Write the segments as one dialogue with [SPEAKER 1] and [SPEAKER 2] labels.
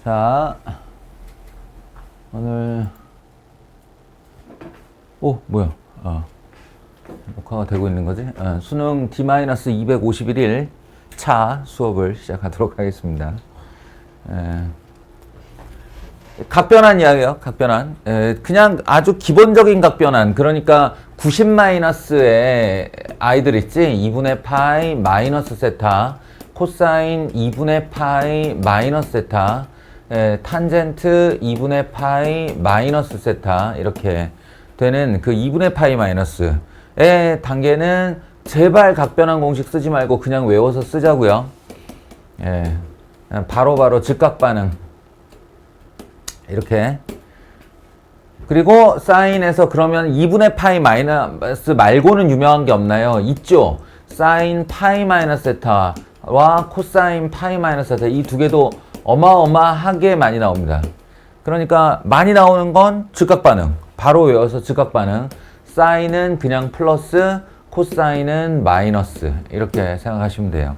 [SPEAKER 1] 자, 오늘 뭐야? 녹화가 되고 있는 거지? 수능 D-251일 차 수업을 시작하도록 하겠습니다. 각변환 이야기예요. 각변환. 그냥 아주 기본적인 각변환. 그러니까 90-의 아이들 있지? 2분의 파이 마이너스 세타, 코사인 2분의 파이 마이너스 세타, 탄젠트 2분의 파이 마이너스 세타 이렇게 되는 그 2분의 파이 마이너스의 단계는 제발 각변환 공식 쓰지 말고 그냥 외워서 쓰자고요. 바로바로 즉각 반응 이렇게. 그리고 사인에서 그러면 2분의 파이 마이너스 말고는 유명한 게 없나요? 있죠. 사인 파이 마이너스 세타와 코사인 파이 마이너스 세타, 이 두 개도 어마어마하게 많이 나옵니다. 그러니까 많이 나오는 건 즉각 반응, 바로 외워서 즉각 반응. 사인은 그냥 플러스, 코사인은 마이너스 이렇게 생각하시면 돼요.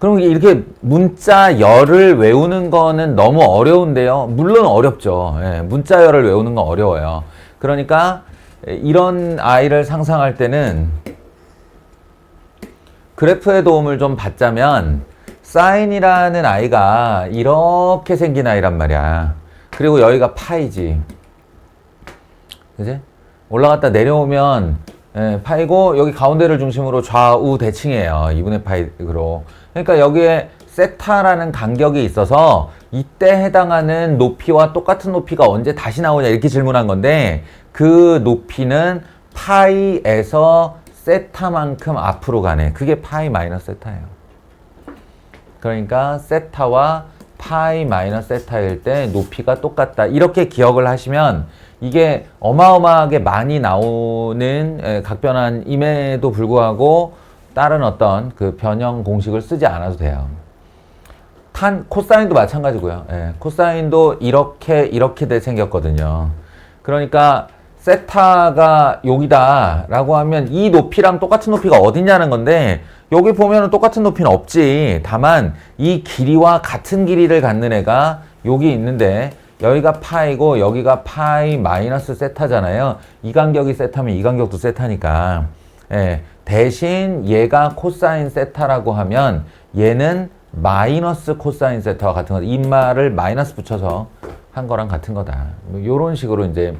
[SPEAKER 1] 그럼 이렇게 문자열을 외우는 거는 너무 어려운데요. 물론 어렵죠. 문자열을 외우는 건 어려워요. 그러니까 이런 아이를 상상할 때는 그래프의 도움을 좀 받자면, 사인이라는 아이가 이렇게 생긴 아이란 말이야. 그리고 여기가 파이지. 그지? 올라갔다 내려오면 파이고, 여기 가운데를 중심으로 좌우 대칭이에요. 2분의 파이로. 그러니까 여기에 세타라는 간격이 있어서 이때 해당하는 높이와 똑같은 높이가 언제 다시 나오냐 이렇게 질문한 건데, 그 높이는 파이에서 세타만큼 앞으로 가네. 그게 파이 마이너스 세타예요. 그러니까 세타와 파이 마이너스 세타일 때 높이가 똑같다. 이렇게 기억을 하시면 이게 어마어마하게 많이 나오는 각변환임에도 불구하고 다른 어떤 그 변형 공식을 쓰지 않아도 돼요. 코사인도 마찬가지고요. 코사인도 이렇게 생겼거든요. 그러니까 세타가 여기다 라고 하면 이 높이랑 똑같은 높이가 어딨냐는 건데, 여기 보면은 똑같은 높이는 없지. 다만 이 길이와 같은 길이를 갖는 애가 여기 있는데, 여기가 파이고 여기가 파이 마이너스 세타잖아요. 이 간격이 세타면 이 간격도 세타니까. 대신 얘가 코사인 세타라고 하면 얘는 마이너스 코사인 세타와 같은 거다. 이 말을 마이너스 붙여서 한 거랑 같은 거다. 요런 식으로 이제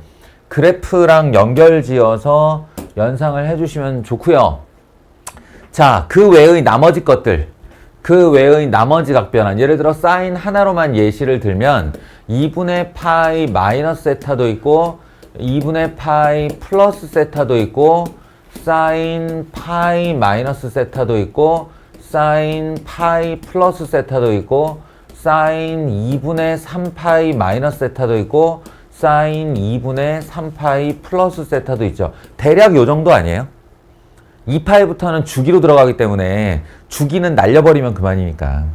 [SPEAKER 1] 그래프랑 연결지어서 연상을 해주시면 좋고요. 자, 그 외의 나머지 것들, 그 외의 나머지 각변환, 예를 들어 사인 하나로만 예시를 들면 2분의 파이 마이너스 세타도 있고 2분의 파이 플러스 세타도 있고, 사인 파이 마이너스 세타도 있고, 사인 파이 플러스 세타도 있고, 사인 2분의 3파이 마이너스 세타도 있고, 사인 2분의 3파이 플러스 세타도 있죠. 대략 요 정도 아니에요? 2파이부터는 주기로 들어가기 때문에 주기는 날려버리면 그만이니까.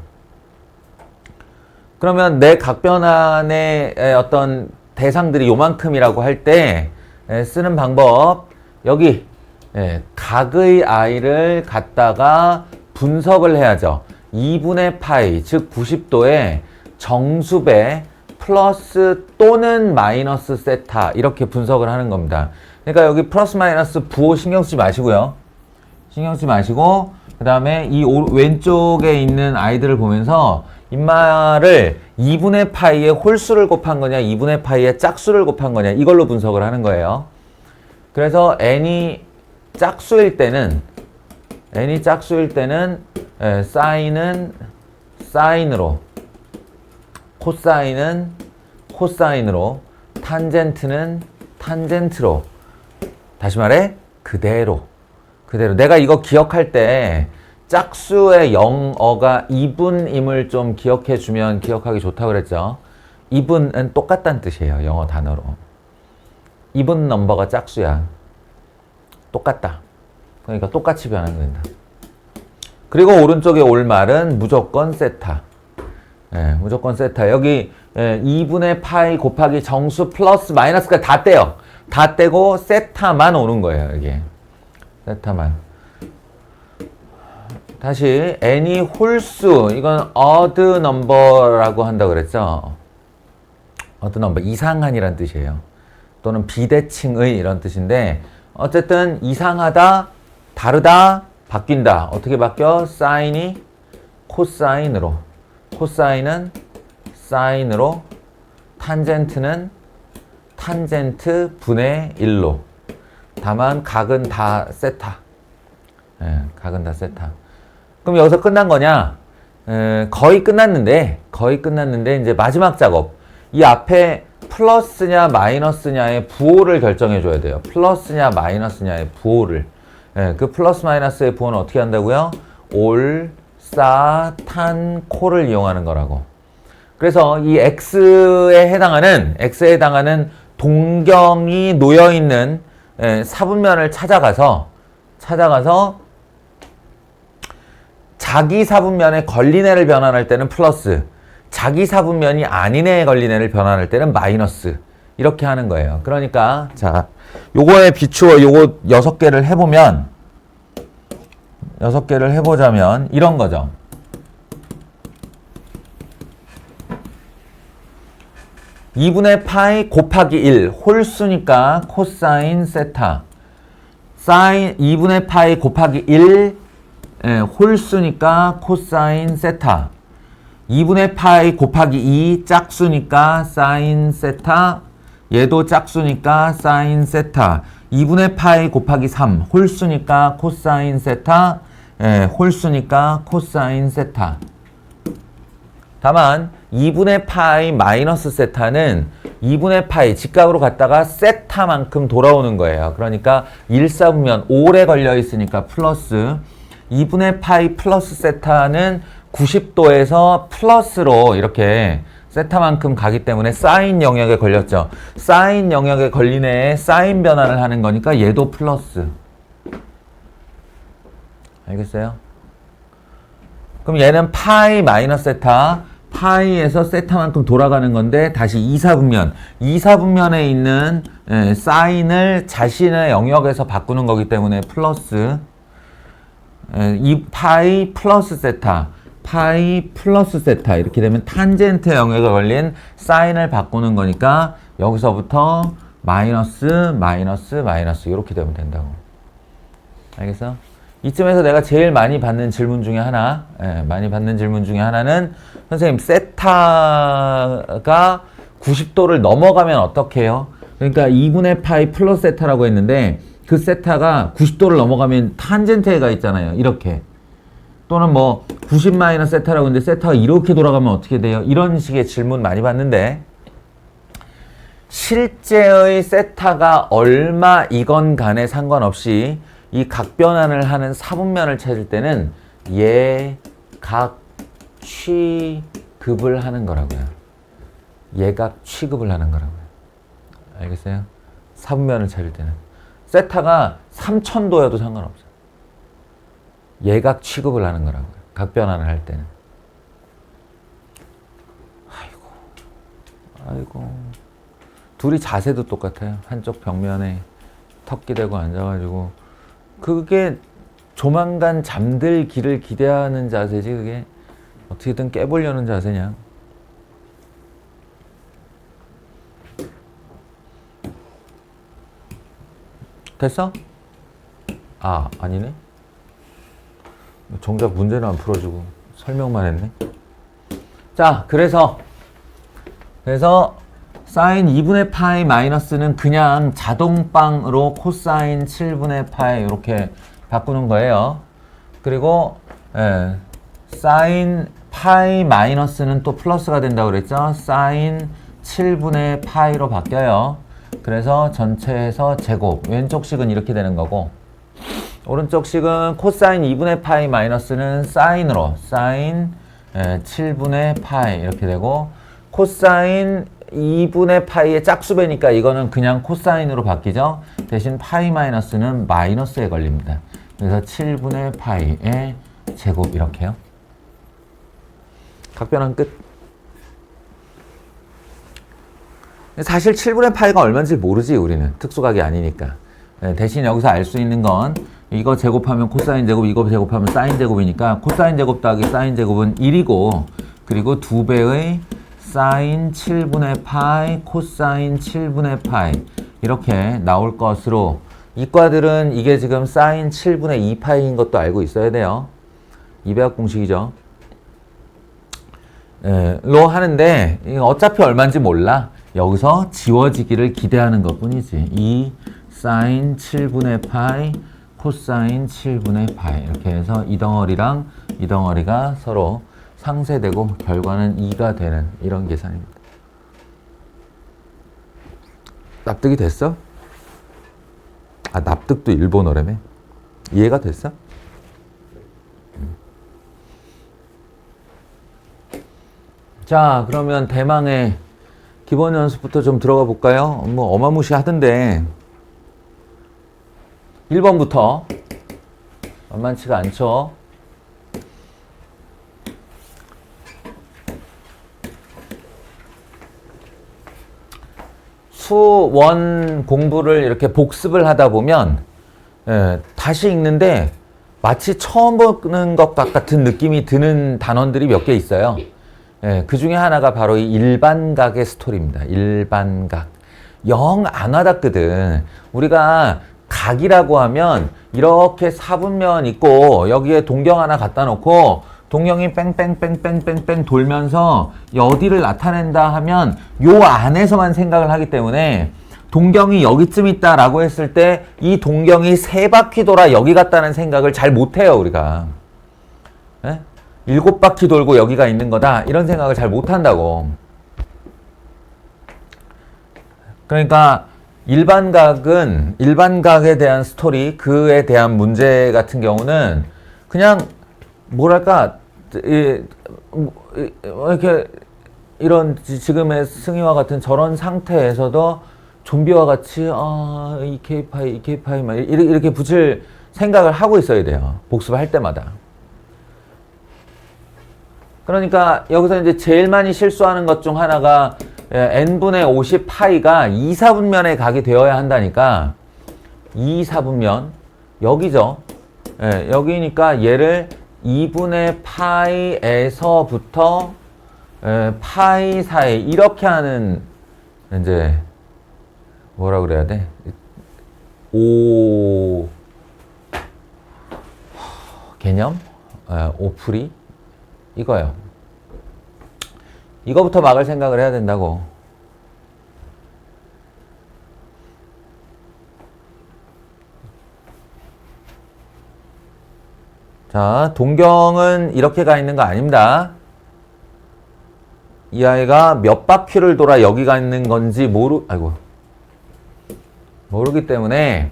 [SPEAKER 1] 그러면 내 각변환의 어떤 대상들이 요만큼이라고 할 때 쓰는 방법, 여기 각의 i를 갖다가 분석을 해야죠. 2분의 파이, 즉 90도의 정수배 플러스 또는 마이너스 세타 이렇게 분석을 하는 겁니다. 그러니까 여기 플러스 마이너스 부호 신경 쓰지 마시고요. 신경 쓰지 마시고, 그 다음에 이 왼쪽에 있는 아이들을 보면서 인마를 2분의 파이의 홀수를 곱한 거냐 2분의 파이의 짝수를 곱한 거냐 이걸로 분석을 하는 거예요. 그래서 n이 짝수일 때는 사인은 사인으로, 코사인은 코사인으로, 탄젠트는 탄젠트로. 다시 말해 그대로 내가 이거 기억할 때 짝수의 영어가 이분임을 좀 기억해 주면 기억하기 좋다고 그랬죠. 이분은 똑같다는 뜻이에요. 영어 단어로. 이분 넘버가 짝수야. 똑같다. 그러니까 똑같이 변환된다. 그리고 오른쪽에 올 말은 무조건 세타. 무조건 세타. 여기 2분의 파이 곱하기 정수 플러스 마이너스가 다 떼요. 다 떼고 세타만 오는 거예요. 이게 세타만. 다시 n이 홀수, 이건 odd number라고 한다 그랬죠. odd number, 이상한이란 뜻이에요. 또는 비대칭의 이런 뜻인데 어쨌든 이상하다, 다르다, 바뀐다. 어떻게 바뀌어? 사인이 코사인으로, 코사인은 사인으로, 탄젠트는 탄젠트 분의 1로. 다만 각은 다 세타. 예, 각은 다 세타. 그럼 여기서 끝난 거냐? 거의 끝났는데 이제 마지막 작업. 이 앞에 플러스냐 마이너스냐의 부호를 결정해 줘야 돼요. 플러스냐 마이너스냐의 부호를. 예, 그 플러스 마이너스의 부호는 어떻게 한다고요? 올, 싸, 탄, 코를 이용하는 거라고. 그래서 이 x에 해당하는 동경이 놓여 있는 사분면을 찾아가서 자기 사분면에 걸린 애를 변환할 때는 플러스, 자기 사분면이 아닌 애에 걸린 애를 변환할 때는 마이너스, 이렇게 하는 거예요. 그러니까 자, 요거에 비추어 요거 6개를 해보자면 이런 거죠. 2분의 파이 곱하기 1 홀수니까 코사인 세타, 사인 2분의 파이 곱하기 1 홀수니까 코사인 세타, 2분의 파이 곱하기 2 짝수니까 사인 세타, 얘도 짝수니까 사인 세타, 2분의 파이 곱하기 3 홀수니까 코사인 세타, 홀수니까 코사인 세타. 다만 2분의 파이 마이너스 세타는 2분의 파이 직각으로 갔다가 세타만큼 돌아오는 거예요. 그러니까 1사분면 올에 걸려 있으니까 플러스, 2분의 파이 플러스 세타는 90도에서 플러스로 이렇게 세타만큼 가기 때문에 사인 영역에 걸렸죠. 사인 영역에 걸린 애에 사인 변환을 하는 거니까 얘도 플러스. 알겠어요? 그럼 얘는 파이 마이너스 세타, 파이에서 세타만큼 돌아가는 건데 다시 2사분면에 있는 사인을 자신의 영역에서 바꾸는 거기 때문에 플러스, 이 파이 플러스 세타, 파이 플러스 세타 이렇게 되면 탄젠트 영역에 걸린 사인을 바꾸는 거니까 여기서부터 마이너스 마이너스 마이너스 이렇게 되면 된다고. 알겠어? 이쯤에서 내가 제일 많이 받는 질문 중에 하나는 선생님 세타가 90도를 넘어가면 어떻게 해요? 그러니까 2분의 파이 플러스 세타라고 했는데 그 세타가 90도를 넘어가면 탄젠트에 가 있잖아요. 이렇게. 또는 뭐 90 마이너스 세타라고 했는데 세타가 이렇게 돌아가면 어떻게 돼요? 이런 식의 질문 많이 받는데 실제의 세타가 얼마이건 간에 상관없이 이 각변환을 하는 사분면을 찾을 때는 예각 취급을 하는 거라고요. 예각 취급을 하는 거라고요. 알겠어요? 사분면을 찾을 때는 세타가 3000도여도 상관없어요. 예각 취급을 하는 거라고요. 각변환을 할 때는. 아이고. 둘이 자세도 똑같아요. 한쪽 벽면에 턱기 대고 앉아가지고 그게 조만간 잠들기를 기대하는 자세지. 그게 어떻게든 깨보려는 자세냐. 됐어? 아, 아니네. 정작 문제는 안 풀어주고 설명만 했네. 자, 그래서 사인 2분의 파이 마이너스는 그냥 자동방으로 코사인 7분의 파이 이렇게 바꾸는 거예요. 그리고 사인 파이 마이너스는 또 플러스가 된다고 그랬죠. 사인 7분의 파이로 바뀌어요. 그래서 전체에서 제곱, 왼쪽 식은 이렇게 되는 거고 오른쪽 식은 코사인 2분의 파이 마이너스는 사인으로 사인 7분의 파이 이렇게 되고 코사인 2분의 파이의 짝수배니까 이거는 그냥 코사인으로 바뀌죠. 대신 파이 마이너스는 마이너스에 걸립니다. 그래서 7분의 파이의 제곱 이렇게요. 각변환 끝. 사실 7분의 파이가 얼마인지 모르지 우리는. 특수각이 아니니까. 대신 여기서 알 수 있는 건 이거 제곱하면 코사인 제곱, 이거 제곱하면 사인 제곱이니까 코사인 제곱 더하기 사인 제곱은 1이고 그리고 2배의 사인 7분의 파이 코사인 7분의 파이 이렇게 나올 것으로 이과들은 이게 지금 사인 7분의 2파이인 것도 알고 있어야 돼요. 이배합 공식이죠. 로 하는데 어차피 얼마인지 몰라. 여기서 지워지기를 기대하는 것 뿐이지. 2 사인 7분의 파이 코사인 7분의 파이 이렇게 해서 이 덩어리랑 이 덩어리가 서로 상쇄되고 결과는 2가 되는 이런 계산입니다. 납득이 됐어? 아, 납득도 일본어라며? 이해가 됐어? 자, 그러면 대망의 기본 연습부터 좀 들어가 볼까요? 뭐 어마무시하던데 1번부터 만만치가 않죠. 수원 공부를 이렇게 복습을 하다 보면 다시 읽는데 마치 처음 보는 것 같은 느낌이 드는 단원들이 몇 개 있어요. 그 중에 하나가 바로 이 일반각의 스토리입니다. 일반각. 영 안 와닿거든. 우리가 각이라고 하면 이렇게 사분면 있고 여기에 동경 하나 갖다 놓고 동경이 뺑뺑뺑뺑뺑뺑 돌면서 어디를 나타낸다 하면 요 안에서만 생각을 하기 때문에 동경이 여기쯤 있다라고 했을 때 이 동경이 3바퀴 돌아 여기 갔다는 생각을 잘 못해요, 우리가. 7바퀴 돌고 여기가 있는 거다 이런 생각을 잘 못한다고. 그러니까 일반각에 대한 스토리, 그에 대한 문제 같은 경우는 그냥 뭐랄까 이렇게 이런 지금의 승희와 같은 저런 상태에서도 좀비와 같이 이케이파이 이렇게 붙일 생각을 하고 있어야 돼요. 복습할 때마다. 그러니까 여기서 이제 제일 많이 실수하는 것 중 하나가 n분의 50 파이가 2, 4분면에 각이 되어야 한다니까 2, 4분면 여기죠. 여기니까 얘를 2분의 파이에서부터 파이 사이 이렇게 하는 이제 뭐라 그래야 돼? 개념? 오프리? 이거요. 이거부터 막을 생각을 해야 된다고. 자, 동경은 이렇게 가 있는 거 아닙니다. 이 아이가 몇 바퀴를 돌아 여기가 있는 건지 모르기 때문에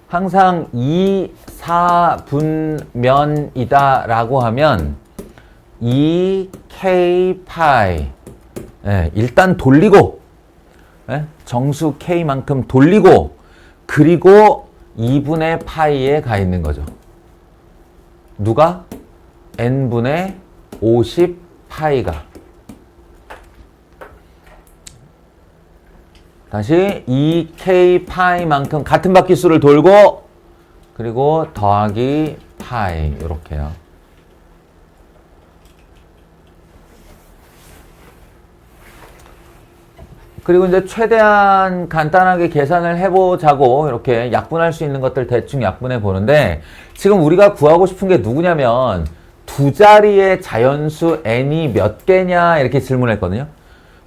[SPEAKER 1] 항상 2, 4분면이다 라고 하면 2k 파이 일단 돌리고 정수 k만큼 돌리고 그리고 2분의 파이에 가 있는 거죠. 누가? n분의 50 파이가. 다시 2k 파이만큼 같은 바퀴수를 돌고 그리고 더하기 파이 이렇게요. 그리고 이제 최대한 간단하게 계산을 해보자고 이렇게 약분할 수 있는 것들 대충 약분해 보는데 지금 우리가 구하고 싶은 게 누구냐면 두 자리의 자연수 n이 몇 개냐 이렇게 질문했거든요.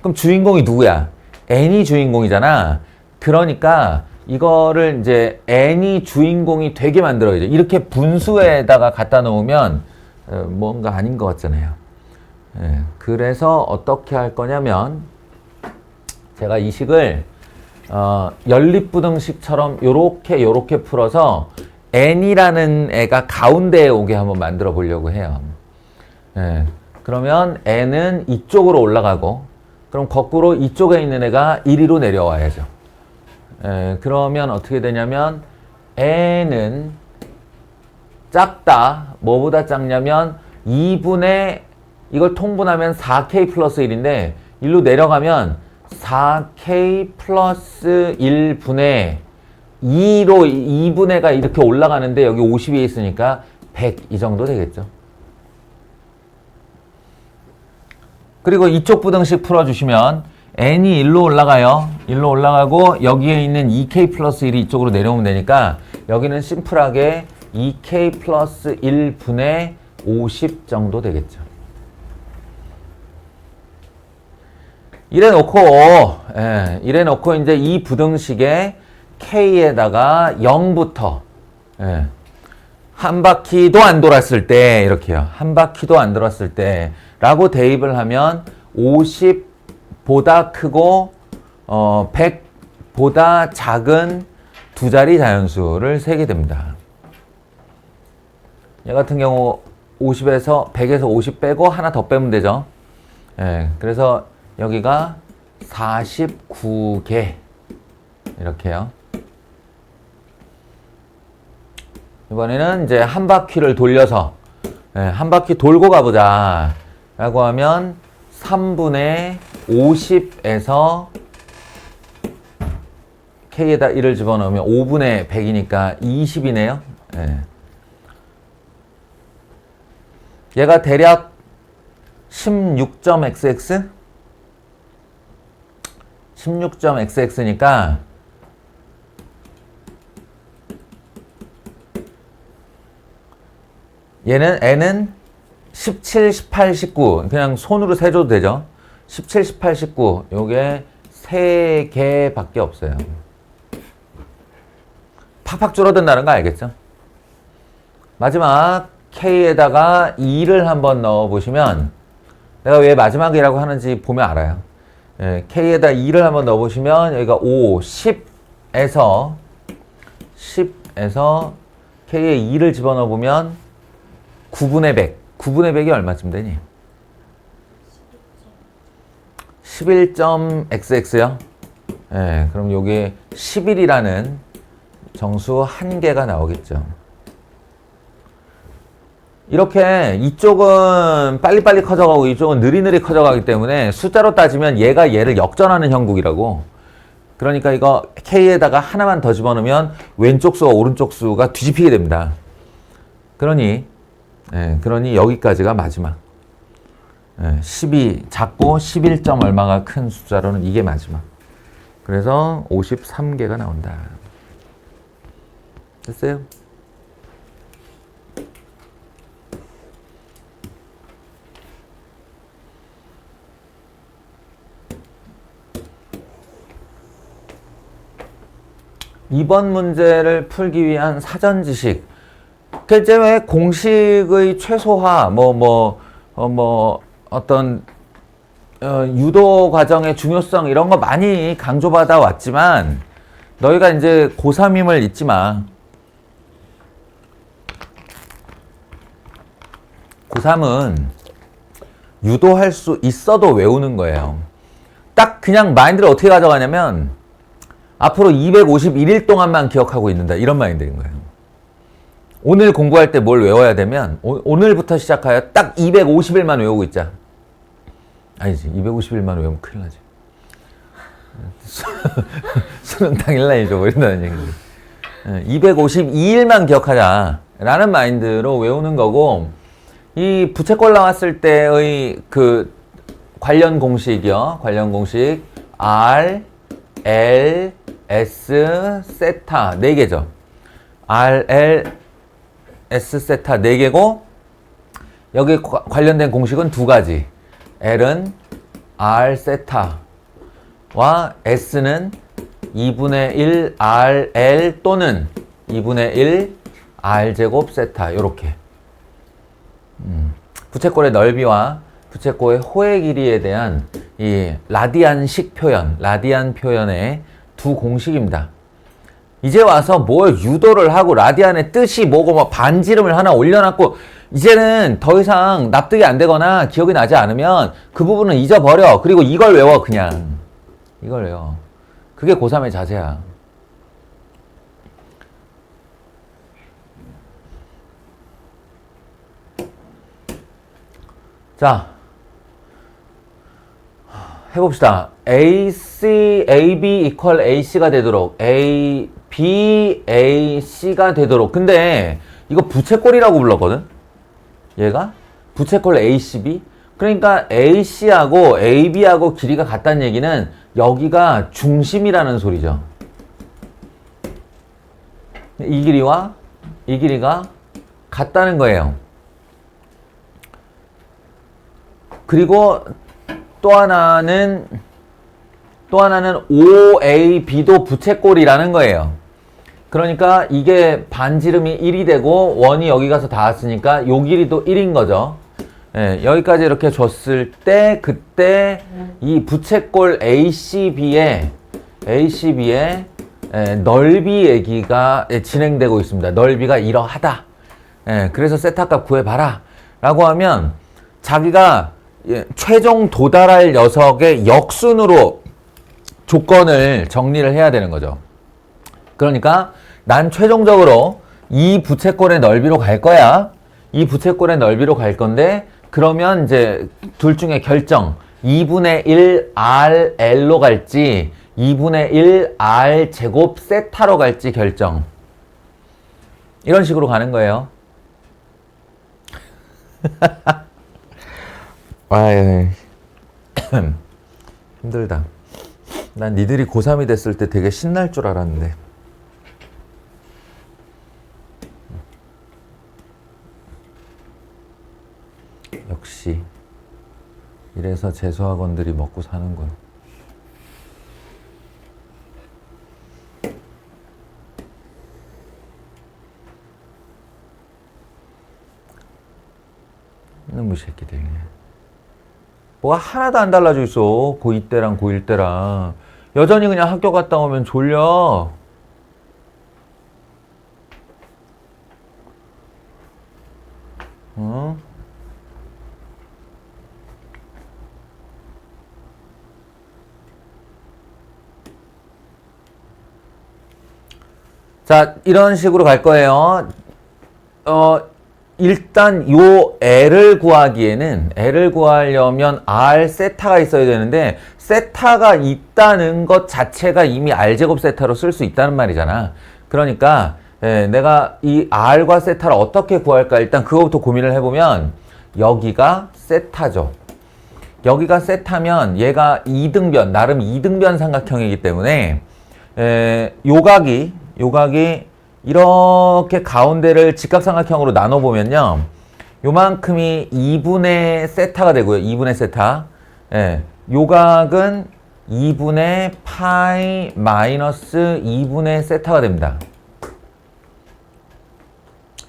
[SPEAKER 1] 그럼 주인공이 누구야? n이 주인공이잖아. 그러니까 이거를 이제 n이 주인공이 되게 만들어야죠. 이렇게 분수에다가 갖다 놓으면 뭔가 아닌 것 같잖아요. 그래서 어떻게 할 거냐면 제가 이 식을 연립부등식처럼 요렇게 풀어서 n이라는 애가 가운데에 오게 한번 만들어 보려고 해요. 그러면 n은 이쪽으로 올라가고 그럼 거꾸로 이쪽에 있는 애가 이리로 내려와야죠. 그러면 어떻게 되냐면 n은 작다. 뭐보다 작냐면 2분의 이걸 통분하면 4k 플러스 1인데 일로 내려가면 4k 플러스 1분의 2로 2분의가 이렇게 올라가는데 여기 50이 있으니까 100 이 정도 되겠죠. 그리고 이쪽 부등식 풀어주시면 n이 1로 올라가요. 1로 올라가고 여기에 있는 2k 플러스 1이 이쪽으로 내려오면 되니까 여기는 심플하게 2k 플러스 1분의 50 정도 되겠죠. 이래 놓고 이제 이 부등식에 k에다가 0부터 한 바퀴도 안 돌았을 때 이렇게요. 한 바퀴도 안 돌았을 때 라고 대입을 하면 50보다 크고 100보다 작은 두 자리 자연수를 세게 됩니다. 얘 같은 경우 100에서 50 빼고 하나 더 빼면 되죠. 그래서 여기가 49개 이렇게요. 이번에는 이제 한 바퀴를 돌려서 한 바퀴 돌고 가보자 라고 하면 3분의 50에서 k에다 1을 집어넣으면 5분의 100이니까 20이네요. 얘가 대략 16.xx? 16.xx니까 n은 17, 18, 19 그냥 손으로 세줘도 되죠. 17, 18, 19 요게 3개밖에 없어요. 팍팍 줄어든다는 거 알겠죠? 마지막 k에다가 2를 한번 넣어보시면 내가 왜 마지막이라고 하는지 보면 알아요. k에다 2를 한번 넣어보시면 여기가 5, 10에서 k에 2를 집어넣어보면 9분의 100. 9분의 100이 얼마쯤 되니? 11.xx요? 그럼 요게 11이라는 정수 한 개가 나오겠죠. 이렇게 이쪽은 빨리빨리 커져가고 이쪽은 느리느리 커져가기 때문에 숫자로 따지면 얘가 얘를 역전하는 형국이라고. 그러니까 이거 k에다가 하나만 더 집어넣으면 왼쪽 수와 오른쪽 수가 뒤집히게 됩니다. 그러니 여기까지가 마지막. 10이 작고 11점 얼마가 큰 숫자로는 이게 마지막. 그래서 53개가 나온다. 됐어요? 이번 문제를 풀기 위한 사전 지식. 그 이제 왜 공식의 최소화, 어떤 유도 과정의 중요성 이런 거 많이 강조받아 왔지만 너희가 이제 고3임을 잊지 마. 고3은 유도할 수 있어도 외우는 거예요. 딱 그냥 마인드를 어떻게 가져가냐면 앞으로 251일 동안만 기억하고 있는다. 이런 마인드인 거예요. 오늘 공부할 때 뭘 외워야 되면 오늘부터 시작하여 딱 250일만 외우고 있자. 아니지. 250일만 외우면 큰일 나지. 수능 당일날 잊어버린다는 얘기지. 252일만 기억하자 라는 마인드로 외우는 거고, 이 부채꼴 나왔을 때의 그 관련 공식이요. 관련 공식 R, L, S, 세타 4개죠. R, L, S, 세타 4개고 여기 관련된 공식은 2가지. L은 R, 세타와 S는 2분의 1 R, L 또는 2분의 1 R 제곱 세타 요렇게. 부채꼴의 넓이와 부채꼴의 호의 길이에 대한 이 라디안식 표현, 라디안 표현의 두 공식입니다. 이제 와서 뭘 유도를 하고 라디안의 뜻이 뭐고 뭐 반지름을 하나 올려놨고 이제는 더 이상 납득이 안 되거나 기억이 나지 않으면 그 부분은 잊어버려. 그리고 이걸 외워. 그냥 이걸 외워. 그게 고3의 자세야. 자, 해봅시다. AC, AB equal AC가 되도록 A BAC가 되도록. 근데 이거 부채꼴이라고 불렀거든? 얘가? 부채꼴 ACB? 그러니까 AC하고 AB하고 길이가 같다는 얘기는 여기가 중심이라는 소리죠. 이 길이와 이 길이가 같다는 거예요. 그리고 또 하나는 OAB도 부채꼴이라는 거예요. 그러니까 이게 반지름이 1이 되고 원이 여기 가서 닿았으니까 요 길이도 1인 거죠. 예, 여기까지 이렇게 줬을 때 그때 이 부채꼴 ACB의 넓이 얘기가 진행되고 있습니다. 넓이가 이러하다. 예, 그래서 세타값 구해봐라 라고 하면 자기가 최종 도달할 녀석의 역순으로 조건을 정리를 해야 되는 거죠. 그러니까 난 최종적으로 이 부채꼴의 넓이로 갈 거야. 이 부채꼴의 넓이로 갈 건데 그러면 이제 둘 중에 결정. 2분의 1 RL로 갈지 2분의 1 R 제곱 세타로 갈지 결정. 이런 식으로 가는 거예요. 아유, 힘들다. 난 니들이 고3이 됐을 때 되게 신날 줄 알았는데. 역시 이래서 재수학원들이 먹고 사는군. 이놈의 새끼들. 뭐가 하나도 안 달라져 있어. 고2 때랑 고1 때랑. 여전히 그냥 학교 갔다 오면 졸려. 어? 자, 이런 식으로 갈 거예요. 일단 요 L을 구하려면 R 세타가 있어야 되는데 세타가 있다는 것 자체가 이미 R제곱 세타로 쓸 수 있다는 말이잖아. 그러니까 내가 이 R과 세타를 어떻게 구할까 일단 그거부터 고민을 해보면 여기가 세타죠. 여기가 세타면 얘가 이등변, 나름 이등변 삼각형이기 때문에 요각이 이렇게 가운데를 직각삼각형으로 나눠보면요. 요만큼이 2분의 세타가 되고요. 2분의 세타. 예, 요각은 2분의 파이 마이너스 2분의 세타가 됩니다.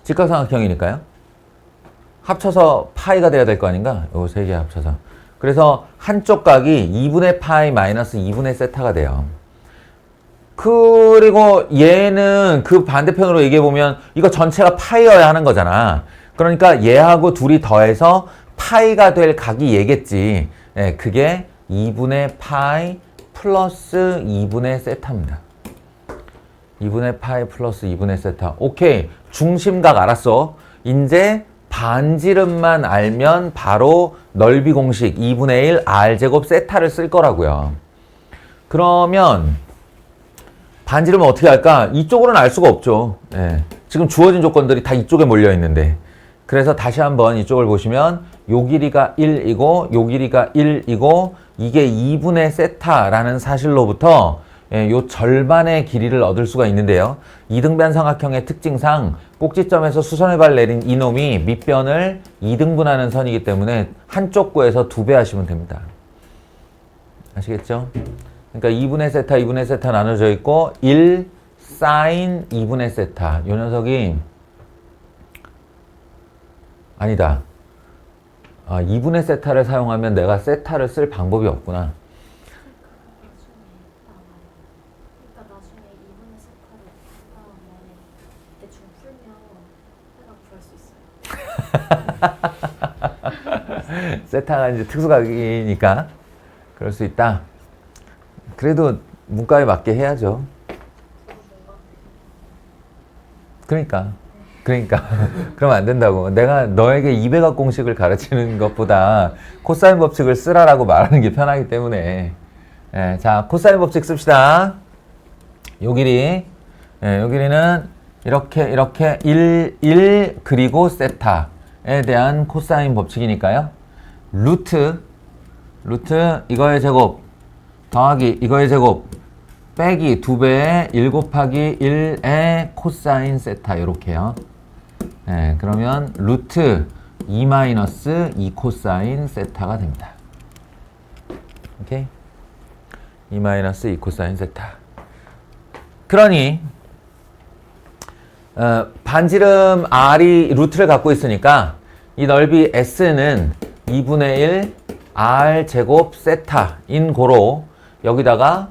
[SPEAKER 1] 직각삼각형이니까요. 합쳐서 파이가 돼야 될 거 아닌가? 요 세 개 합쳐서. 그래서 한쪽 각이 2분의 파이 마이너스 2분의 세타가 돼요. 그리고 얘는 그 반대편으로 얘기해보면 이거 전체가 파이여야 하는 거잖아. 그러니까 얘하고 둘이 더해서 파이가 될 각이 얘겠지. 네, 그게 2분의 파이 플러스 2분의 세타입니다. 2분의 파이 플러스 2분의 세타. 오케이. 중심각 알았어. 이제 반지름만 알면 바로 넓이 공식 2분의 1 R제곱 세타를 쓸 거라고요. 그러면 반지름은 어떻게 할까? 이쪽으로는 알 수가 없죠. 예. 지금 주어진 조건들이 다 이쪽에 몰려 있는데. 그래서 다시 한번 이쪽을 보시면 요 길이가 1이고 요 길이가 1이고 이게 2분의 세타라는 사실로부터 요 절반의 길이를 얻을 수가 있는데요. 이등변 삼각형의 특징상 꼭지점에서 수선의 발 내린 이놈이 밑변을 2등분하는 선이기 때문에 한쪽 구에서 2배 하시면 됩니다. 아시겠죠? 그러니까 2분의 세타, 2분의 세타 나눠져 있고 1 사인 2분의 세타. 요 녀석이 아니다. 2분의 세타를 사용하면 내가 세타를 쓸 방법이 없구나.
[SPEAKER 2] 그러니까 나중에 2분의 세타를 다음에 대충 풀면 해가 구할 수 있어요.
[SPEAKER 1] 세타가 이제 특수각이니까 그럴 수 있다. 그래도 문과에 맞게 해야죠. 그러니까 그러면 안 된다고. 내가 너에게 2배각 공식을 가르치는 것보다 코사인 법칙을 쓰라라고 말하는 게 편하기 때문에. 자, 코사인 법칙 씁시다. 요 길이 여기 길이는 이렇게 1 그리고 세타에 대한 코사인 법칙이니까요. 루트 이거의 제곱 더하기 이거의 제곱 빼기 2배의 1 곱하기 1의 코사인 세타 이렇게요. 그러면 루트 2 마이너스 2 코사인 세타가 됩니다. 오케이? 2 마이너스 2 코사인 세타. 그러니 반지름 R이 루트를 갖고 있으니까 이 넓이 S는 2분의 1 R 제곱 세타인 고로 여기다가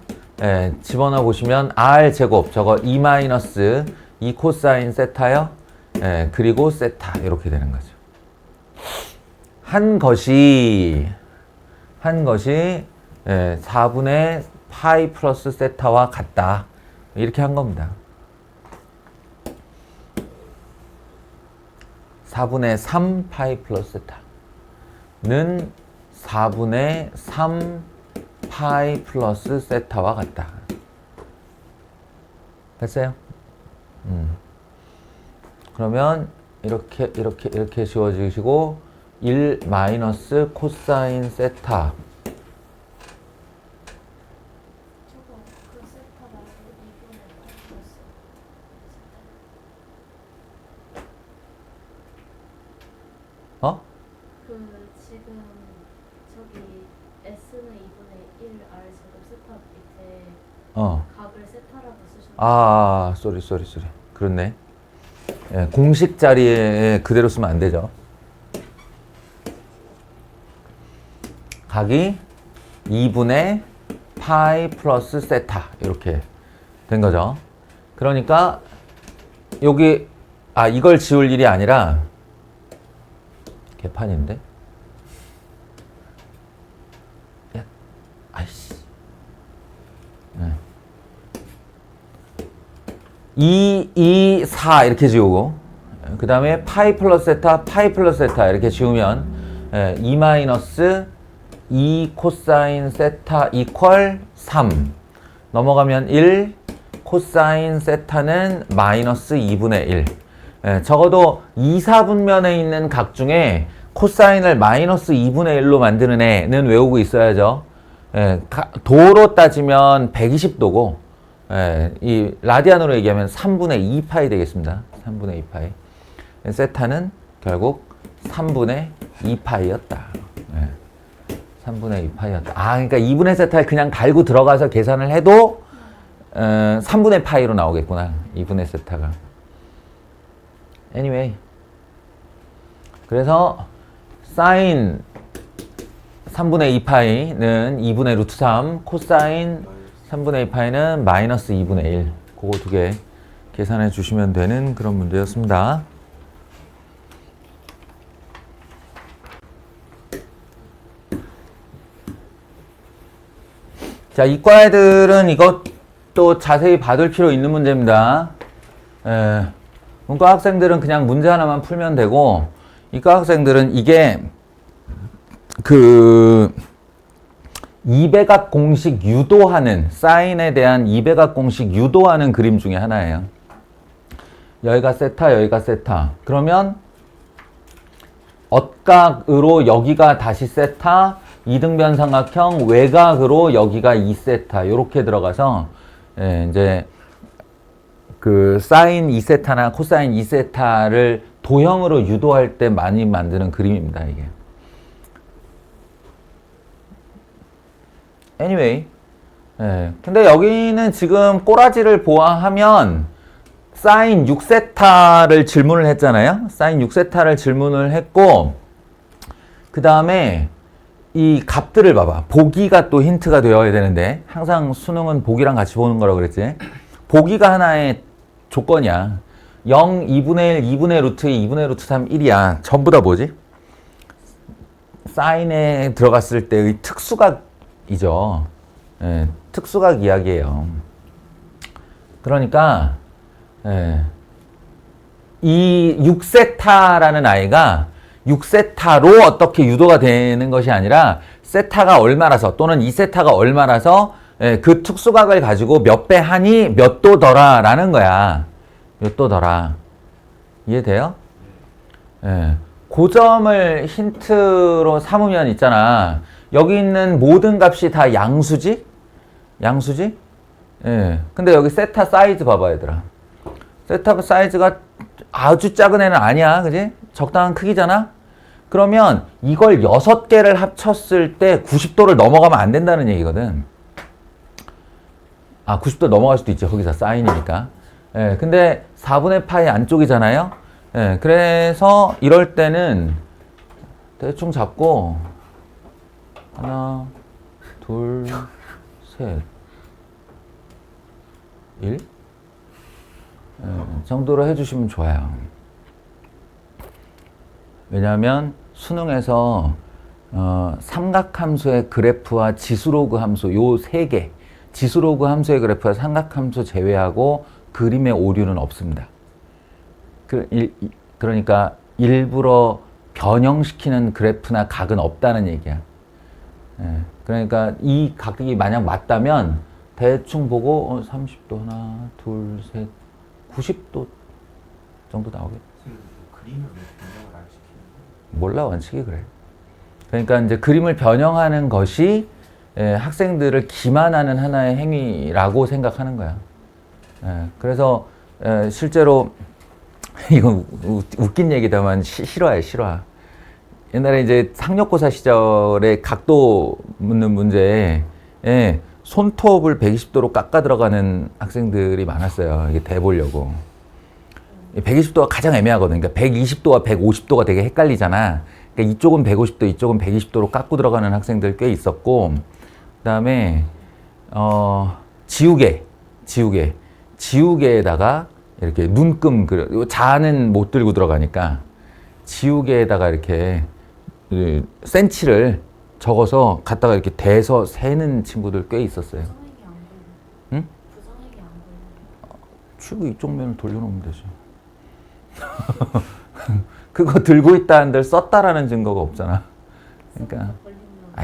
[SPEAKER 1] 집어넣어 보시면 R 제곱 저거 2 마이너스 2 코사인 세타요. 그리고 세타 이렇게 되는 거죠. 한 것이 4분의 파이 플러스 세타와 같다. 이렇게 한 겁니다. 4분의 3 파이 플러스 세타는 4분의 3 파이 플러스 세타와 같다. 됐어요? 그러면 이렇게 지워지시고 1 마이너스 코사인 세타
[SPEAKER 2] 저거 그 세타 말고 2분의 8 플러스 그 지금 저기 S는 2분의 1 R 제곱 세타 밑에 각을 세타라고 쓰셨는데
[SPEAKER 1] 쏘리. 그렇네. 공식 자리에 그대로 쓰면 안 되죠. 각이 2분의 파이 플러스 세타 이렇게 된 거죠. 그러니까 여기 이걸 지울 일이 아니라 개판인데. 야, 아이씨. 2, 4 이렇게 지우고 그 다음에 파이 플러스 세타 이렇게 지우면 2 마이너스 2 코사인 세타 이퀄 3 넘어가면 1 코사인 세타는 마이너스 2분의 1 적어도 2, 4분면에 있는 각 중에 코사인을 마이너스 2분의 1로 만드는 애는 외우고 있어야죠. 도로 따지면 120도고 이 라디안으로 얘기하면 3분의 2파이 되겠습니다. 3분의 2파이. 세타는 결국 3분의 2파이였다. 3분의 2파이였다. 그러니까 2분의 세타를 그냥 달고 들어가서 계산을 해도 3분의 파이로 나오겠구나. 2분의 세타가. anyway. 그래서 사인 3분의 2파이는 2분의 루트 3, 코사인 3분의 2파이는 마이너스 2분의 1. 그거 두 개 계산해 주시면 되는 그런 문제였습니다. 자, 이과 애들은 이것도 자세히 봐둘 필요 있는 문제입니다. 문과 학생들은 그냥 문제 하나만 풀면 되고, 이과 학생들은 이게 이배각 공식 유도하는, 사인에 대한 이배각 공식 유도하는 그림 중에 하나예요. 여기가 세타, 여기가 세타. 그러면 엇각으로 여기가 다시 세타, 이등변 삼각형 외곽으로 여기가 2세타 이렇게 들어가서 이제 그 사인 2세타나 코사인 2세타를 도형으로 유도할 때 많이 만드는 그림입니다, 이게. anyway. 근데 여기는 지금 꼬라지를 보아하면 사인 6세타를 질문을 했잖아요. 사인 6세타를 질문을 했고, 그 다음에 이 값들을 봐봐. 보기가 또 힌트가 되어야 되는데, 항상 수능은 보기랑 같이 보는 거라고 그랬지. 보기가 하나의 조건이야. 0, 2분의 1, 2분의 루트 2, 2분의 루트 3, 1이야. 전부 다 뭐지? 사인에 들어갔을 때의 특수각이죠. 특수각 이야기예요. 그러니까 이 6세타라는 아이가 6세타로 어떻게 유도가 되는 것이 아니라 세타가 얼마라서 또는 2세타가 얼마라서 예, 그 특수각을 가지고 몇 배 하니 몇 도더라 라는 거야. 몇 도더라. 이해돼요? 예. 그 점을 힌트로 삼으면 있잖아. 여기 있는 모든 값이 다 양수지? 양수지? 예. 근데 여기 세타 사이즈 봐봐, 얘들아. 세타 사이즈가 아주 작은 애는 아니야. 그지? 적당한 크기잖아? 그러면 이걸 6개를 합쳤을 때 90도를 넘어가면 안 된다는 얘기거든. 아, 90도 넘어갈 수도 있죠. 거기서 사인이니까. 예. 근데 4분의 파이 안쪽이잖아요? 예, 그래서 이럴 때는 대충 잡고 하나, 둘, 셋, 1 정도로 해주시면 좋아요. 왜냐하면 수능에서 삼각함수의 그래프와 지수로그 함수 요 3개 지수로그 함수의 그래프와 삼각함수 제외하고 그림의 오류는 없습니다. 그러니까 일부러 변형시키는 그래프나 각은 없다는 얘기야. 예, 그러니까 이 각이 만약 맞다면 대충 보고 30도 하나, 둘, 셋, 90도 정도 나오겠지.
[SPEAKER 3] 그림을 왜 변형을 안 시키는 거예요?
[SPEAKER 1] 몰라, 원칙이 그래. 그러니까 이제 그림을 변형하는 것이 학생들을 기만하는 하나의 행위라고 생각하는 거야. 그래서 실제로 이건 웃긴 얘기다만 실화야, 실화. 옛날에 이제 상력고사 시절에 각도 묻는 문제에 손톱을 120도로 깎아 들어가는 학생들이 많았어요. 이게 대보려고. 120도가 가장 애매하거든. 그러니까 120도와 150도가 되게 헷갈리잖아. 그러니까 이쪽은 150도, 이쪽은 120도로 깎고 들어가는 학생들 꽤 있었고, 그다음에 지우개에다가 이렇게 눈금 그려. 자는 못 들고 들어가니까 지우개에다가 이렇게 센치를 적어서 갖다가 이렇게 대서 세는 친구들 꽤 있었어요.
[SPEAKER 2] 부정액이 안 보여.
[SPEAKER 1] 응?
[SPEAKER 2] 부정액이 안 보여.
[SPEAKER 1] 치고 이쪽 면을 돌려놓으면 되지. 그거 들고 있다 한들 썼다라는 증거가 없잖아. 그러니까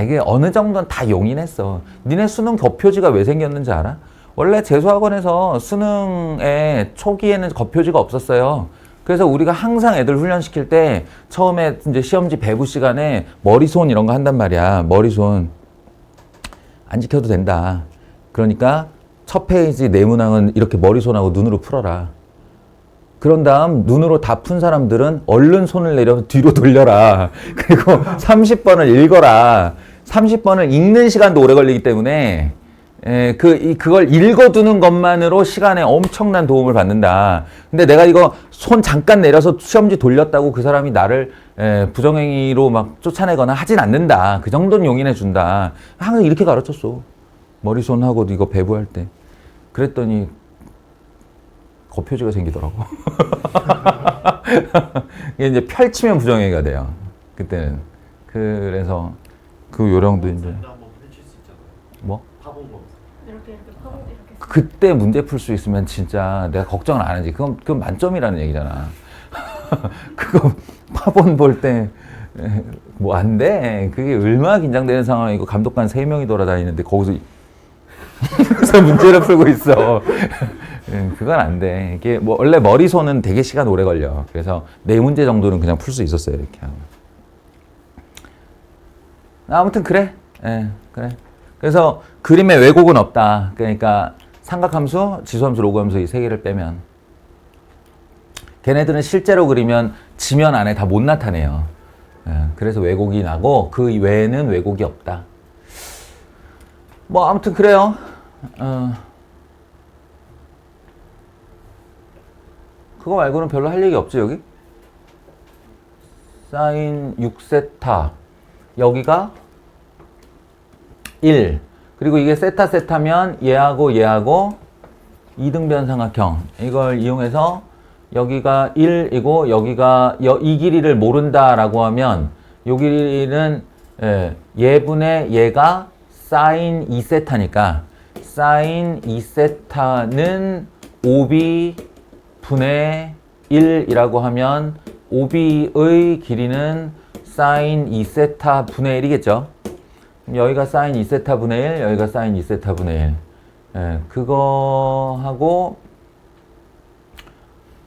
[SPEAKER 1] 이게 어느 정도는 다 용인했어. 니네 수능 겉표지가 왜 생겼는지 알아? 원래 재수학원에서 수능에 초기에는 겉표지가 없었어요. 그래서 우리가 항상 애들 훈련시킬 때 처음에 이제 시험지 배부 시간에 머리손 이런 거 한단 말이야. 머리손 안 지켜도 된다. 그러니까 첫 페이지 네모낭은 이렇게 머리손하고 눈으로 풀어라. 그런 다음 눈으로 다 푼 사람들은 얼른 손을 내려서 뒤로 돌려라. 그리고 30번을 읽어라. 30번을 읽는 시간도 오래 걸리기 때문에 그걸 읽어두는 것만으로 시간에 엄청난 도움을 받는다. 근데 내가 이거 손 잠깐 내려서 시험지 돌렸다고 그 사람이 나를 부정행위로 막 쫓아내거나 하진 않는다. 그 정도는 용인해 준다. 항상 이렇게 가르쳤어. 머리손하고 이거 배부할 때. 그랬더니 겉표지가 생기더라고. 이게 이제 펼치면 부정행위가 돼요. 그때는. 그래서 그 요령도 이제
[SPEAKER 3] 한번 해줄 수 있잖아요.
[SPEAKER 1] 뭐?
[SPEAKER 3] 파본 검사.
[SPEAKER 2] 이렇게 파고 이렇게.
[SPEAKER 1] 그때 문제 풀 수 있으면 진짜 내가 걱정을 안 하지. 그건 만점이라는 얘기잖아. 그거 파본 볼 때 뭐 안 돼. 그게 얼마나 긴장되는 상황이고 감독관 3명이 돌아다니는데 거기서 그래서 문제를 풀고 있어. 그건 안 돼. 이게 뭐 원래 머리손은 되게 시간 오래 걸려. 그래서 4문제 정도는 그냥 풀 수 있었어요. 이렇게 하면. 아무튼 그래. 그래. 그래서 그림에 왜곡은 없다. 그러니까 삼각함수, 지수함수, 로그함수 이 3개를 빼면 걔네들은 실제로 그리면 지면 안에 다 못 나타내요. 그래서 왜곡이 나고 그 외에는 왜곡이 없다. 뭐 아무튼 그래요. 그거 말고는 별로 할 얘기 없지 여기? 사인 6세타 여기가 1 그리고 이게 세타면 얘하고 얘하고 이등변 삼각형 이걸 이용해서 여기가 1이고 여기가 이 길이를 모른다라고 하면 이 길이는 얘분의 얘가 사인 2세타니까 사인 2세타는 5b 분의 1이라고 하면 5b의 길이는 사인 2세타 분의 1이겠죠. 여기가 사인 2세타분의 1, 여기가 사인 2세타분의 1. 예, 그거 하고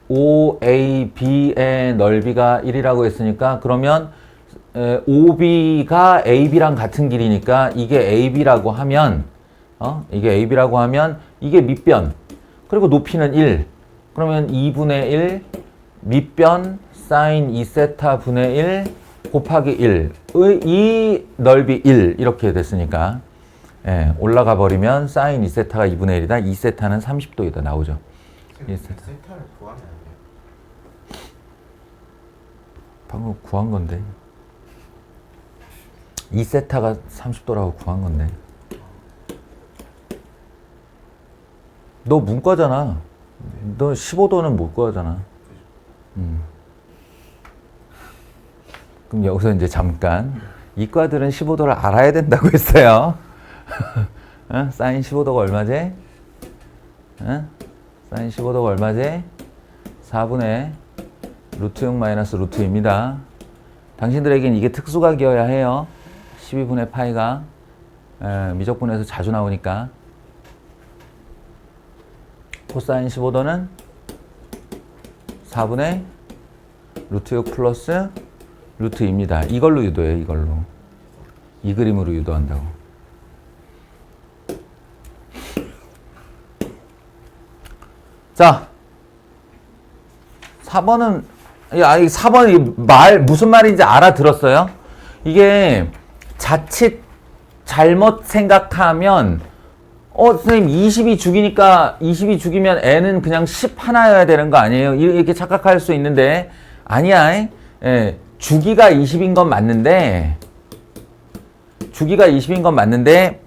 [SPEAKER 1] OAB의 넓이가 1이라고 했으니까 그러면 OB가 AB랑 같은 길이니까 이게 AB라고 하면 이게 AB라고 하면 이게 밑변 그리고 높이는 1 그러면 2분의 1 밑변 사인 2세타 분의 1 곱하기 1의 이 넓이 1 이렇게 됐으니까 예, 올라가 버리면 사인 2세타가 2분의 1이다 2세타는 30도이다 나오죠.
[SPEAKER 3] 세타를 구하면 안 돼요.
[SPEAKER 1] 방금 구한 건데 2세타가 30도라고 구한 건데 너 문과잖아. 너 15도는 못 구하잖아. 그럼 여기서 이제 잠깐 이과들은 15도를 알아야 된다고 했어요. 사인 15도가 얼마지? 사인 15도가 얼마지? 4분의 루트 6 마이너스 루트 2입니다. 당신들에겐 이게 특수각이어야 해요. 12분의 파이가 미적분에서 자주 나오니까 코사인 15도는 4분의 루트 6 플러스 루트 2입니다. 이걸로 유도해요. 이걸로. 이 그림으로 유도한다고. 자 4번은 4번이 무슨 말인지 알아들었어요? 이게 자칫 잘못 생각하면 선생님 20이 죽이니까 20이 죽이면 n은 그냥 10 하나여야 되는 거 아니에요? 이렇게 착각할 수 있는데 아니야. 주기가 20인 건 맞는데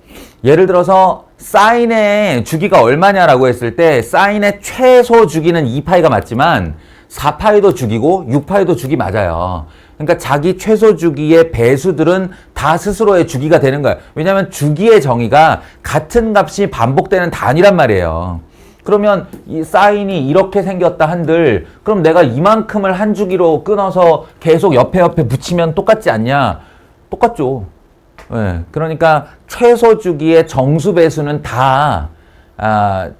[SPEAKER 1] 예를 들어서 사인의 주기가 얼마냐라고 했을 때 사인의 최소 주기는 2파이가 맞지만 4파이도 주기고 6파이도 주기 맞아요. 그러니까 자기 최소 주기의 배수들은 다 스스로의 주기가 되는 거예요. 왜냐하면 주기의 정의가 같은 값이 반복되는 단위란 말이에요. 그러면 이 사인이 이렇게 생겼다 한들 그럼 내가 이만큼을 한 주기로 끊어서 계속 옆에 붙이면 똑같지 않냐? 똑같죠. 그러니까 최소 주기의 정수 배수는 다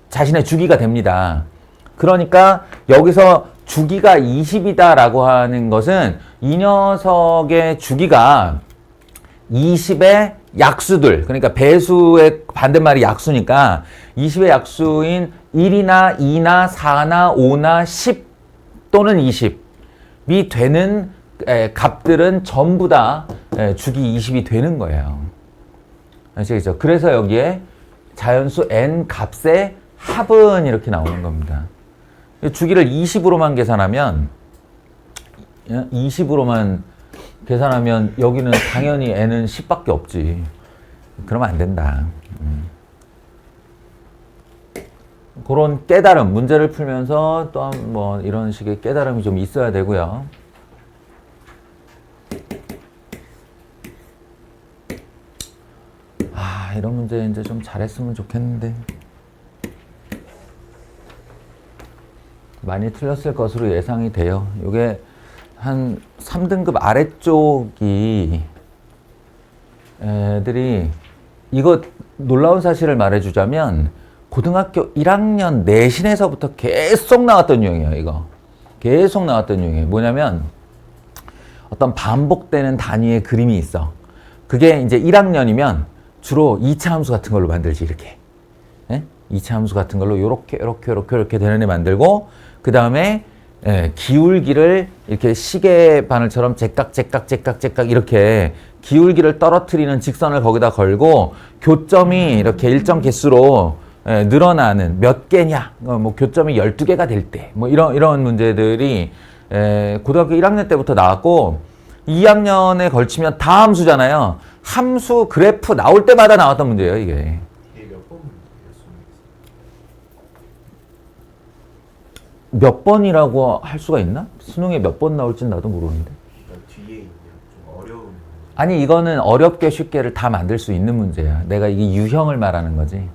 [SPEAKER 1] 자신의 주기가 됩니다. 그러니까 여기서 주기가 20이다라고 하는 것은 이 녀석의 주기가 20의 약수들, 그러니까 배수의 반대말이 약수니까 20의 약수인 1이나 2나 4나 5나 10 또는 20이 되는 값들은 전부 다 주기 20이 되는 거예요. 아시겠죠? 그래서 여기에 자연수 n 값의 합은 이렇게 나오는 겁니다. 주기를 20으로만 계산하면 여기는 당연히 n은 10밖에 없지. 그러면 안 된다. 그런 깨달음, 문제를 풀면서 또 뭐 이런 식의 깨달음이 좀 있어야 되고요. 이런 문제 이제 좀 잘했으면 좋겠는데 많이 틀렸을 것으로 예상이 돼요. 이게 한 3등급 아래쪽이 애들이 이거 놀라운 사실을 말해주자면 고등학교 1학년 내신에서부터 계속 나왔던 유형이에요. 이거 계속 나왔던 유형이에요. 뭐냐면 어떤 반복되는 단위의 그림이 있어. 그게 이제 1학년이면 주로 2차 함수 같은 걸로 만들지. 이렇게 2차 함수 같은 걸로 요렇게 되는 애 만들고 그 다음에 기울기를 이렇게 시계 바늘처럼 제깍 이렇게 기울기를 떨어뜨리는 직선을 거기다 걸고 교점이 이렇게 일정 개수로 늘어나는 몇 개냐, 뭐 교점이 12개가 될 때, 뭐 이런 문제들이 고등학교 1학년 때부터 나왔고 2학년에 걸치면 다 함수잖아요. 함수 그래프 나올 때마다 나왔던 문제예요, 이게.
[SPEAKER 3] 이게 몇 번 문제였습니까?
[SPEAKER 1] 몇 번이라고 할 수가 있나? 수능에 몇 번 나올지는 나도 모르는데.
[SPEAKER 3] 그러니까 뒤에 있는 좀 어려운 문제.
[SPEAKER 1] 아니 이거는 어렵게 쉽게를 다 만들 수 있는 문제야. 내가 이게 유형을 말하는 거지.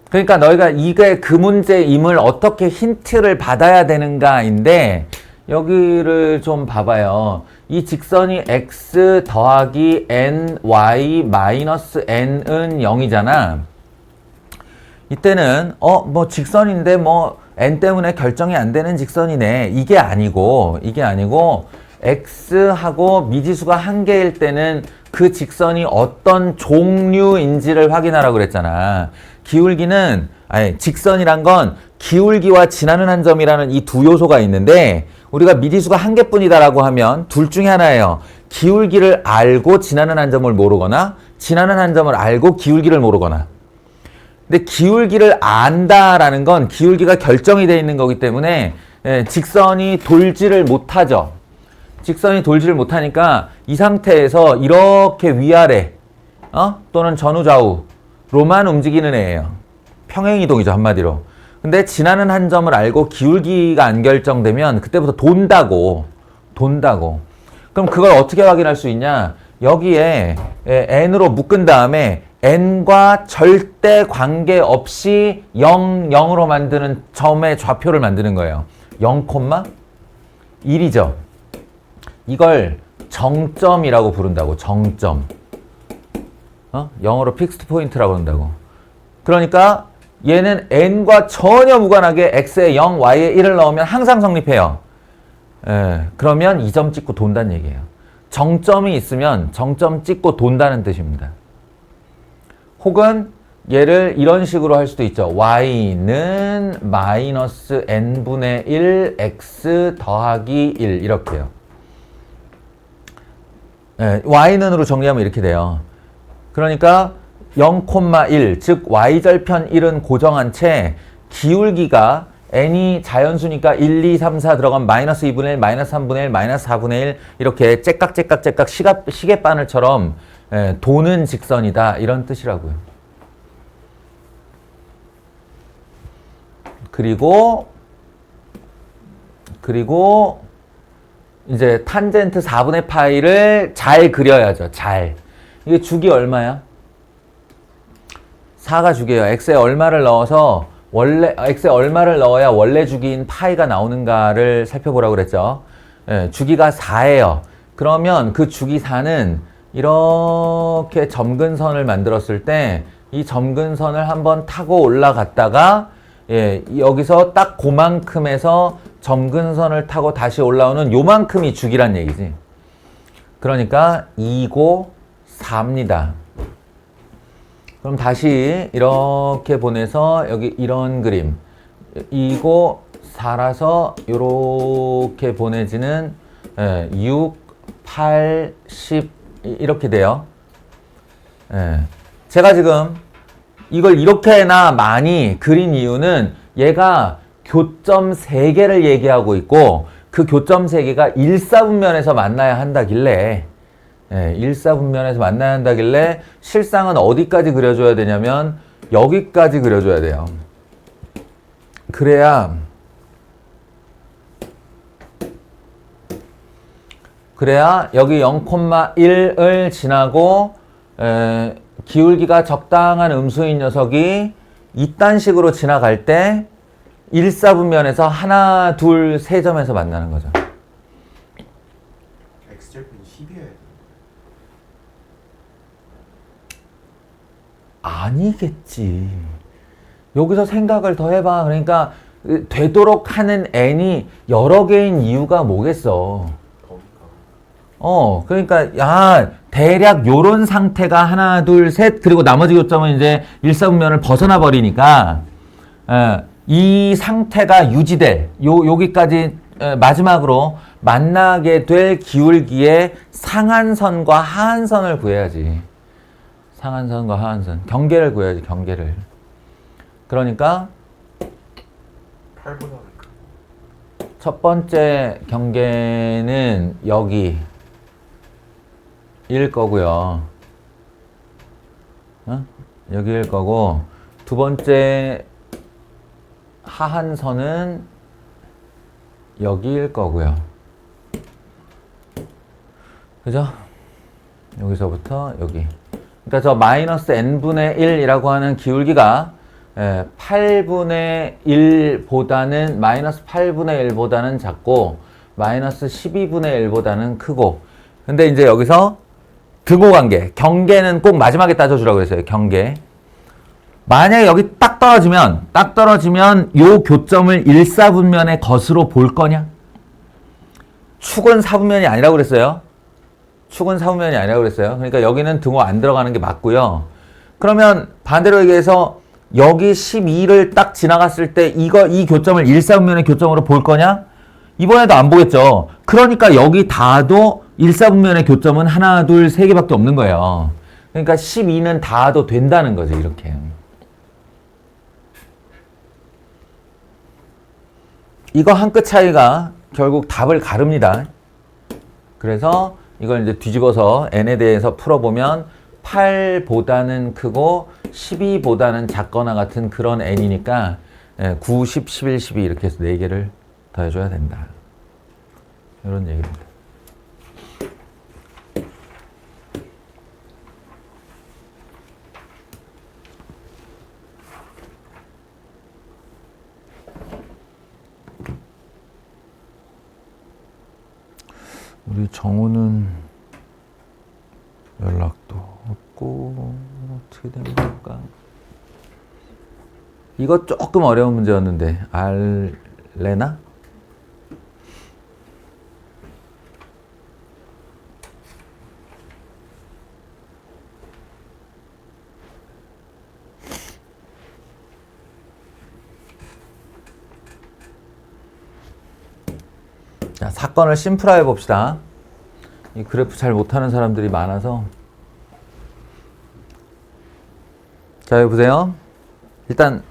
[SPEAKER 1] 그러니까 너희가 이게 그 문제임을 어떻게 힌트를 받아야 되는가인데 여기를 좀 봐봐요. 이 직선이 x 더하기 ny 마이너스 n은 0이잖아. 이때는 뭐 직선인데 뭐 n 때문에 결정이 안 되는 직선이네. 이게 아니고 x하고 미지수가 한 개일 때는 그 직선이 어떤 종류인지를 확인하라고 그랬잖아. 직선이란 건 기울기와 지나는 한 점이라는 이 두 요소가 있는데 우리가 미지수가 한 개뿐이다라고 하면 둘 중에 하나예요. 기울기를 알고 지나는 한 점을 모르거나 지나는 한 점을 알고 기울기를 모르거나. 근데 기울기를 안다라는 건 기울기가 결정이 되어 있는 거기 때문에 직선이 돌지를 못하죠. 직선이 돌지를 못하니까 이 상태에서 이렇게 위아래 또는 전후좌우로만 움직이는 애예요. 평행이동이죠, 한마디로. 근데 지나는 한 점을 알고 기울기가 안 결정되면 그때부터 돈다고. 그럼 그걸 어떻게 확인할 수 있냐? 여기에 n으로 묶은 다음에 n과 절대 관계없이 0으로 만드는 점의 좌표를 만드는 거예요. 0,1이죠. 이걸 정점이라고 부른다고. 정점. 영어로 픽스트 포인트라고 한다고. 그러니까 얘는 n과 전혀 무관하게 x에 0, y에 1을 넣으면 항상 성립해요. 그러면 이 점 찍고 돈다는 얘기예요. 정점이 있으면 정점 찍고 돈다는 뜻입니다. 혹은 얘를 이런 식으로 할 수도 있죠. y는 마이너스 n분의 1 x 더하기 1 이렇게요. y는으로 정리하면 이렇게 돼요. 그러니까 0,1 즉 y절편 1은 고정한 채 기울기가 n이 자연수니까 1, 2, 3, 4 들어가면 마이너스 2분의 1, 마이너스 3분의 1, 마이너스 4분의 1 이렇게 째깍째깍 시계바늘처럼 도는 직선이다 이런 뜻이라고요. 그리고 이제 탄젠트 4분의 파이를 잘 그려야죠. 잘. 이게 주기 얼마야? 4가 주기예요. x에 얼마를 넣어서 x에 얼마를 넣어야 원래 주기인 파이가 나오는가를 살펴보라고 그랬죠. 주기가 4예요. 그러면 그 주기 4는 이렇게 점근선을 만들었을 때 이 점근선을 한번 타고 올라갔다가 여기서 딱 그만큼에서 점근선을 타고 다시 올라오는 요만큼이 주기란 얘기지. 그러니까 2고 4입니다. 그럼 다시 이렇게 보내서 여기 이런 그림 2고 4라서 이렇게 보내지는 6, 8, 10 이렇게 돼요. 제가 지금 이걸 이렇게나 많이 그린 이유는 얘가 교점 3개를 얘기하고 있고 그 교점 3개가 일사분면에서 만나야 한다길래 일사분면에서 만나야 한다길래 실상은 어디까지 그려줘야 되냐면 여기까지 그려줘야 돼요. 그래야 여기 0,1을 지나고 기울기가 적당한 음수인 녀석이 이딴 식으로 지나갈 때 일사분면에서 하나, 둘, 세 점에서 만나는 거죠.
[SPEAKER 3] x절편이 10이어야 돼.
[SPEAKER 1] 아니겠지. 여기서 생각을 더 해봐. 그러니까 되도록 하는 n이 여러 개인 이유가 뭐겠어. 그러니까 대략 요런 상태가 하나, 둘, 셋 그리고 나머지 교점은 이제 일사분면을 벗어나 버리니까 이 상태가 유지될 여기까지 마지막으로 만나게 될 기울기의 상한선과 하한선을 구해야지. 상한선과 하한선. 경계를 구해야지, 경계를. 그러니까
[SPEAKER 3] 8보다
[SPEAKER 1] 첫 번째 경계는 여기 일 거고요. 여기일 거고 두 번째 하한선은 여기일 거고요. 그죠? 여기서부터 여기. 그러니까 저 마이너스 n분의 1이라고 하는 기울기가 8분의 1보다는 마이너스 8분의 1보다는 작고 마이너스 12분의 1보다는 크고. 근데 이제 여기서 등호 관계, 경계는 꼭 마지막에 따져주라고 그랬어요. 경계. 만약에 여기 딱 떨어지면 요 교점을 1사분면의 것으로 볼 거냐? 축은 사분면이 아니라고 그랬어요. 축은 사분면이 아니라고 그랬어요. 그러니까 여기는 등호 안 들어가는 게 맞고요. 그러면 반대로 얘기해서 여기 12를 딱 지나갔을 때 이 교점을 1사분면의 교점으로 볼 거냐? 이번에도 안 보겠죠. 그러니까 여기 닿아도 1사분면의 교점은 하나, 둘, 세 개밖에 없는 거예요. 그러니까 12는 닿아도 된다는 거죠. 이렇게. 이거 한 끗 차이가 결국 답을 가릅니다. 그래서 이걸 이제 뒤집어서 n에 대해서 풀어보면 8보다는 크고 12보다는 작거나 같은 그런 n이니까 9, 10, 11, 12 이렇게 해서 4개를 더해줘야 된다. 이런 얘기입니다. 우리 정우는 연락도 없고 어떻게 된 걸까? 이거 조금 어려운 문제였는데 알레나? 자, 사건을 심플화해 봅시다. 이 그래프 잘 못하는 사람들이 많아서. 자, 여기 보세요. 일단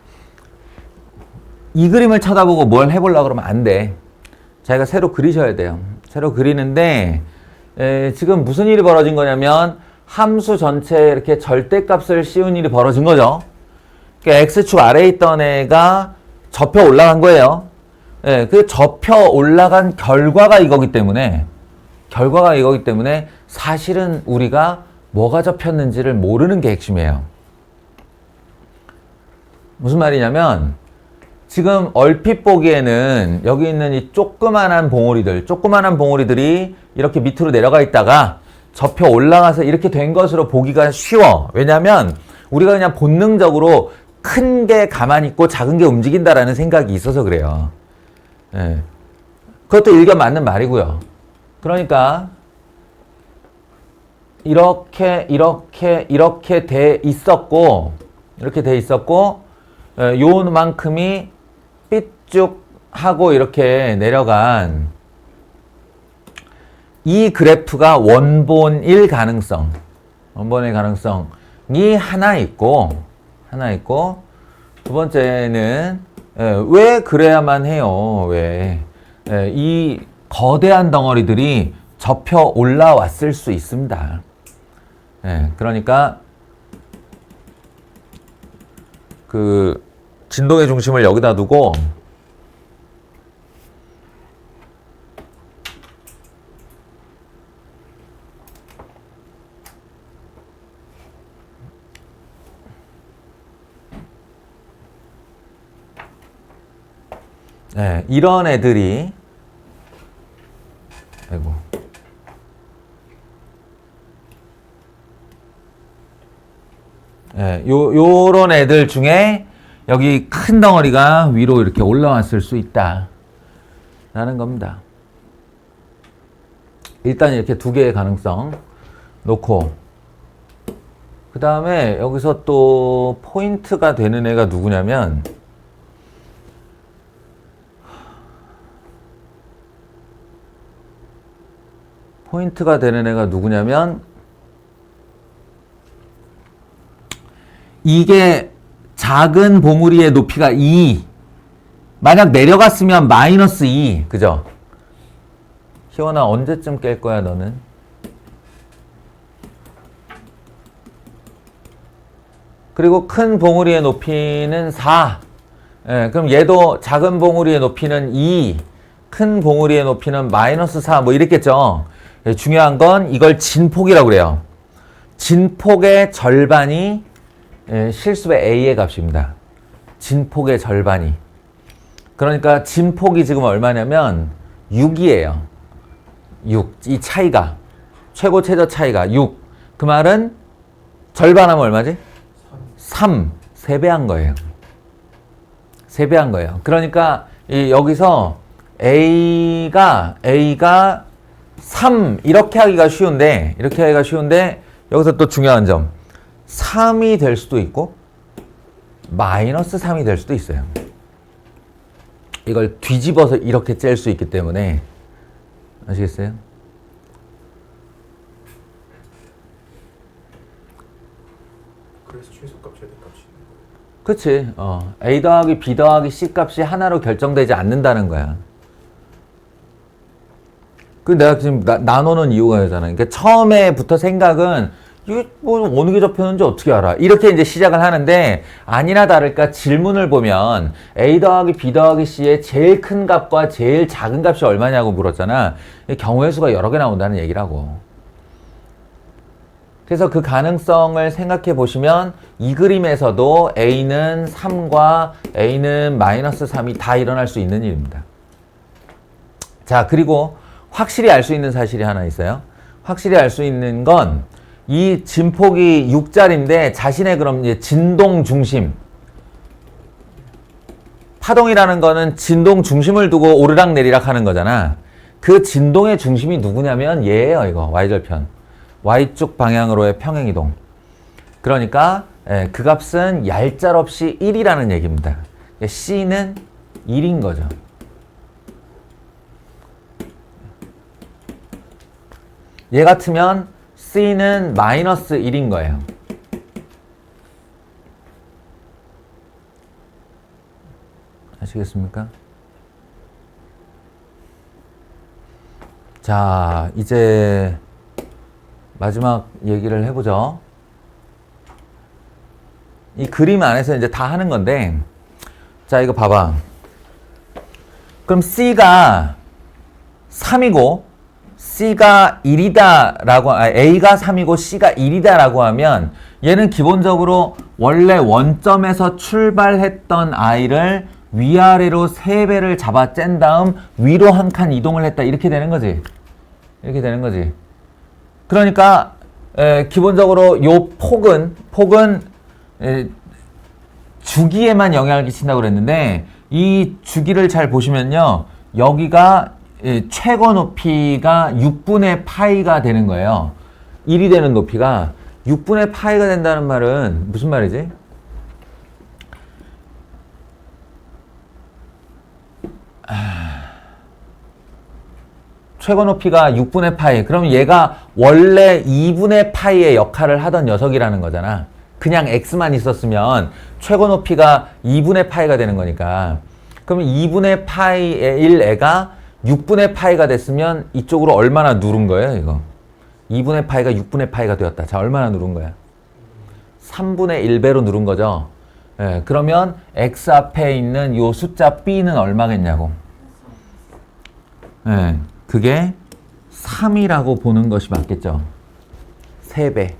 [SPEAKER 1] 이 그림을 쳐다보고 뭘 해보려고 그러면 안 돼. 자기가 새로 그리셔야 돼요. 새로 그리는데 지금 무슨 일이 벌어진 거냐면 함수 전체에 이렇게 절대값을 씌운 일이 벌어진 거죠. 그러니까 X축 아래에 있던 애가 접혀 올라간 거예요. 그 접혀 올라간 결과가 이거기 때문에 사실은 우리가 뭐가 접혔는지를 모르는 게 핵심이에요. 무슨 말이냐면 지금 얼핏 보기에는 여기 있는 이 조그만한 봉우리들이 이렇게 밑으로 내려가 있다가 접혀 올라가서 이렇게 된 것으로 보기가 쉬워. 왜냐하면 우리가 그냥 본능적으로 큰 게 가만히 있고 작은 게 움직인다라는 생각이 있어서 그래요. 그것도 일견 맞는 말이고요. 그러니까 이렇게 돼 있었고 요만큼이 삐쭉 이렇게 내려간 이 그래프가 원본일 가능성이 하나 있고 두 번째는 왜 그래야만 해요? 이 거대한 덩어리들이 접혀 올라왔을 수 있습니다. 그러니까 그 진동의 중심을 여기다 두고 이런 애들이 요런 애들 중에 여기 큰 덩어리가 위로 이렇게 올라왔을 수 있다 라는 겁니다. 일단 이렇게 두 개의 가능성 놓고 그 다음에 여기서 또 포인트가 되는 애가 누구냐면 이게 작은 봉우리의 높이가 2 만약 내려갔으면 마이너스 2 그죠? 희원아 언제쯤 깰 거야 너는? 그리고 큰 봉우리의 높이는 4 그럼 얘도 작은 봉우리의 높이는 2 큰 봉우리의 높이는 마이너스 4 뭐 이랬겠죠? 중요한 건 이걸 진폭이라고 그래요. 진폭의 절반이 실수의 A의 값입니다. 진폭의 절반이. 그러니까 진폭이 지금 얼마냐면 6이에요. 6. 이 차이가. 최고 최저 차이가 6. 그 말은 절반하면 얼마지? 3. 3배 한 거예요. 3배 한 거예요. 그러니까 여기서 A가 3 이렇게 하기가 쉬운데 여기서 또 중요한 점 3이 될 수도 있고 마이너스 3이 될 수도 있어요. 이걸 뒤집어서 이렇게 짤 수 있기 때문에 아시겠어요?
[SPEAKER 3] 그래서 최소값 최대값이 있는 거예요.
[SPEAKER 1] 그치. A 더하기 B 더하기 C 값이 하나로 결정되지 않는다는 거야. 그 내가 지금 나누는 이유가 있잖아. 그러니까 처음에부터 생각은 이게 뭐 어느 게 접혔는지 어떻게 알아? 이렇게 이제 시작을 하는데 아니나 다를까 질문을 보면 A 더하기 B 더하기 C의 제일 큰 값과 제일 작은 값이 얼마냐고 물었잖아. 경우의 수가 여러 개 나온다는 얘기라고. 그래서 그 가능성을 생각해 보시면 이 그림에서도 A는 3과 A는 마이너스 3이 다 일어날 수 있는 일입니다. 자, 그리고 확실히 알 수 있는 사실이 하나 있어요. 확실히 알 수 있는 건 이 진폭이 6짜리인데 자신의 그럼 이제 진동 중심. 파동이라는 거는 진동 중심을 두고 오르락 내리락 하는 거잖아. 그 진동의 중심이 누구냐면 얘예요, 이거. Y절편. Y축 방향으로의 평행이동. 그러니까 그 값은 얄짤없이 1이라는 얘기입니다. C는 1인 거죠. 얘 같으면 C는 마이너스 1인 거예요. 아시겠습니까? 자, 이제 마지막 얘기를 해보죠. 이 그림 안에서 이제 다 하는 건데, 자, 이거 봐봐. 그럼 C가 3이고, C가 1이다라고, A가 3이고 C가 1이다라고 하면 얘는 기본적으로 원래 원점에서 출발했던 I를 위아래로 3배를 잡아 짠 다음 위로 한 칸 이동을 했다. 이렇게 되는 거지. 이렇게 되는 거지. 그러니까 기본적으로 요 폭은 주기에만 영향을 끼친다고 그랬는데 이 주기를 잘 보시면요. 여기가 최고 높이가 6분의 파이가 되는 거예요. 1이 되는 높이가 6분의 파이가 된다는 말은 무슨 말이지? 최고 높이가 6분의 파이. 그럼 얘가 원래 2분의 파이의 역할을 하던 녀석이라는 거잖아. 그냥 x만 있었으면 최고 높이가 2분의 파이가 되는 거니까. 그럼 2분의 파이의 1애가 6분의 파이가 됐으면 이쪽으로 얼마나 누른 거예요, 이거? 2분의 파이가 6분의 파이가 되었다. 자, 얼마나 누른 거야? 3분의 1배로 누른 거죠. 그러면 x 앞에 있는 요 숫자 b는 얼마겠냐고. 그게 3이라고 보는 것이 맞겠죠. 3배.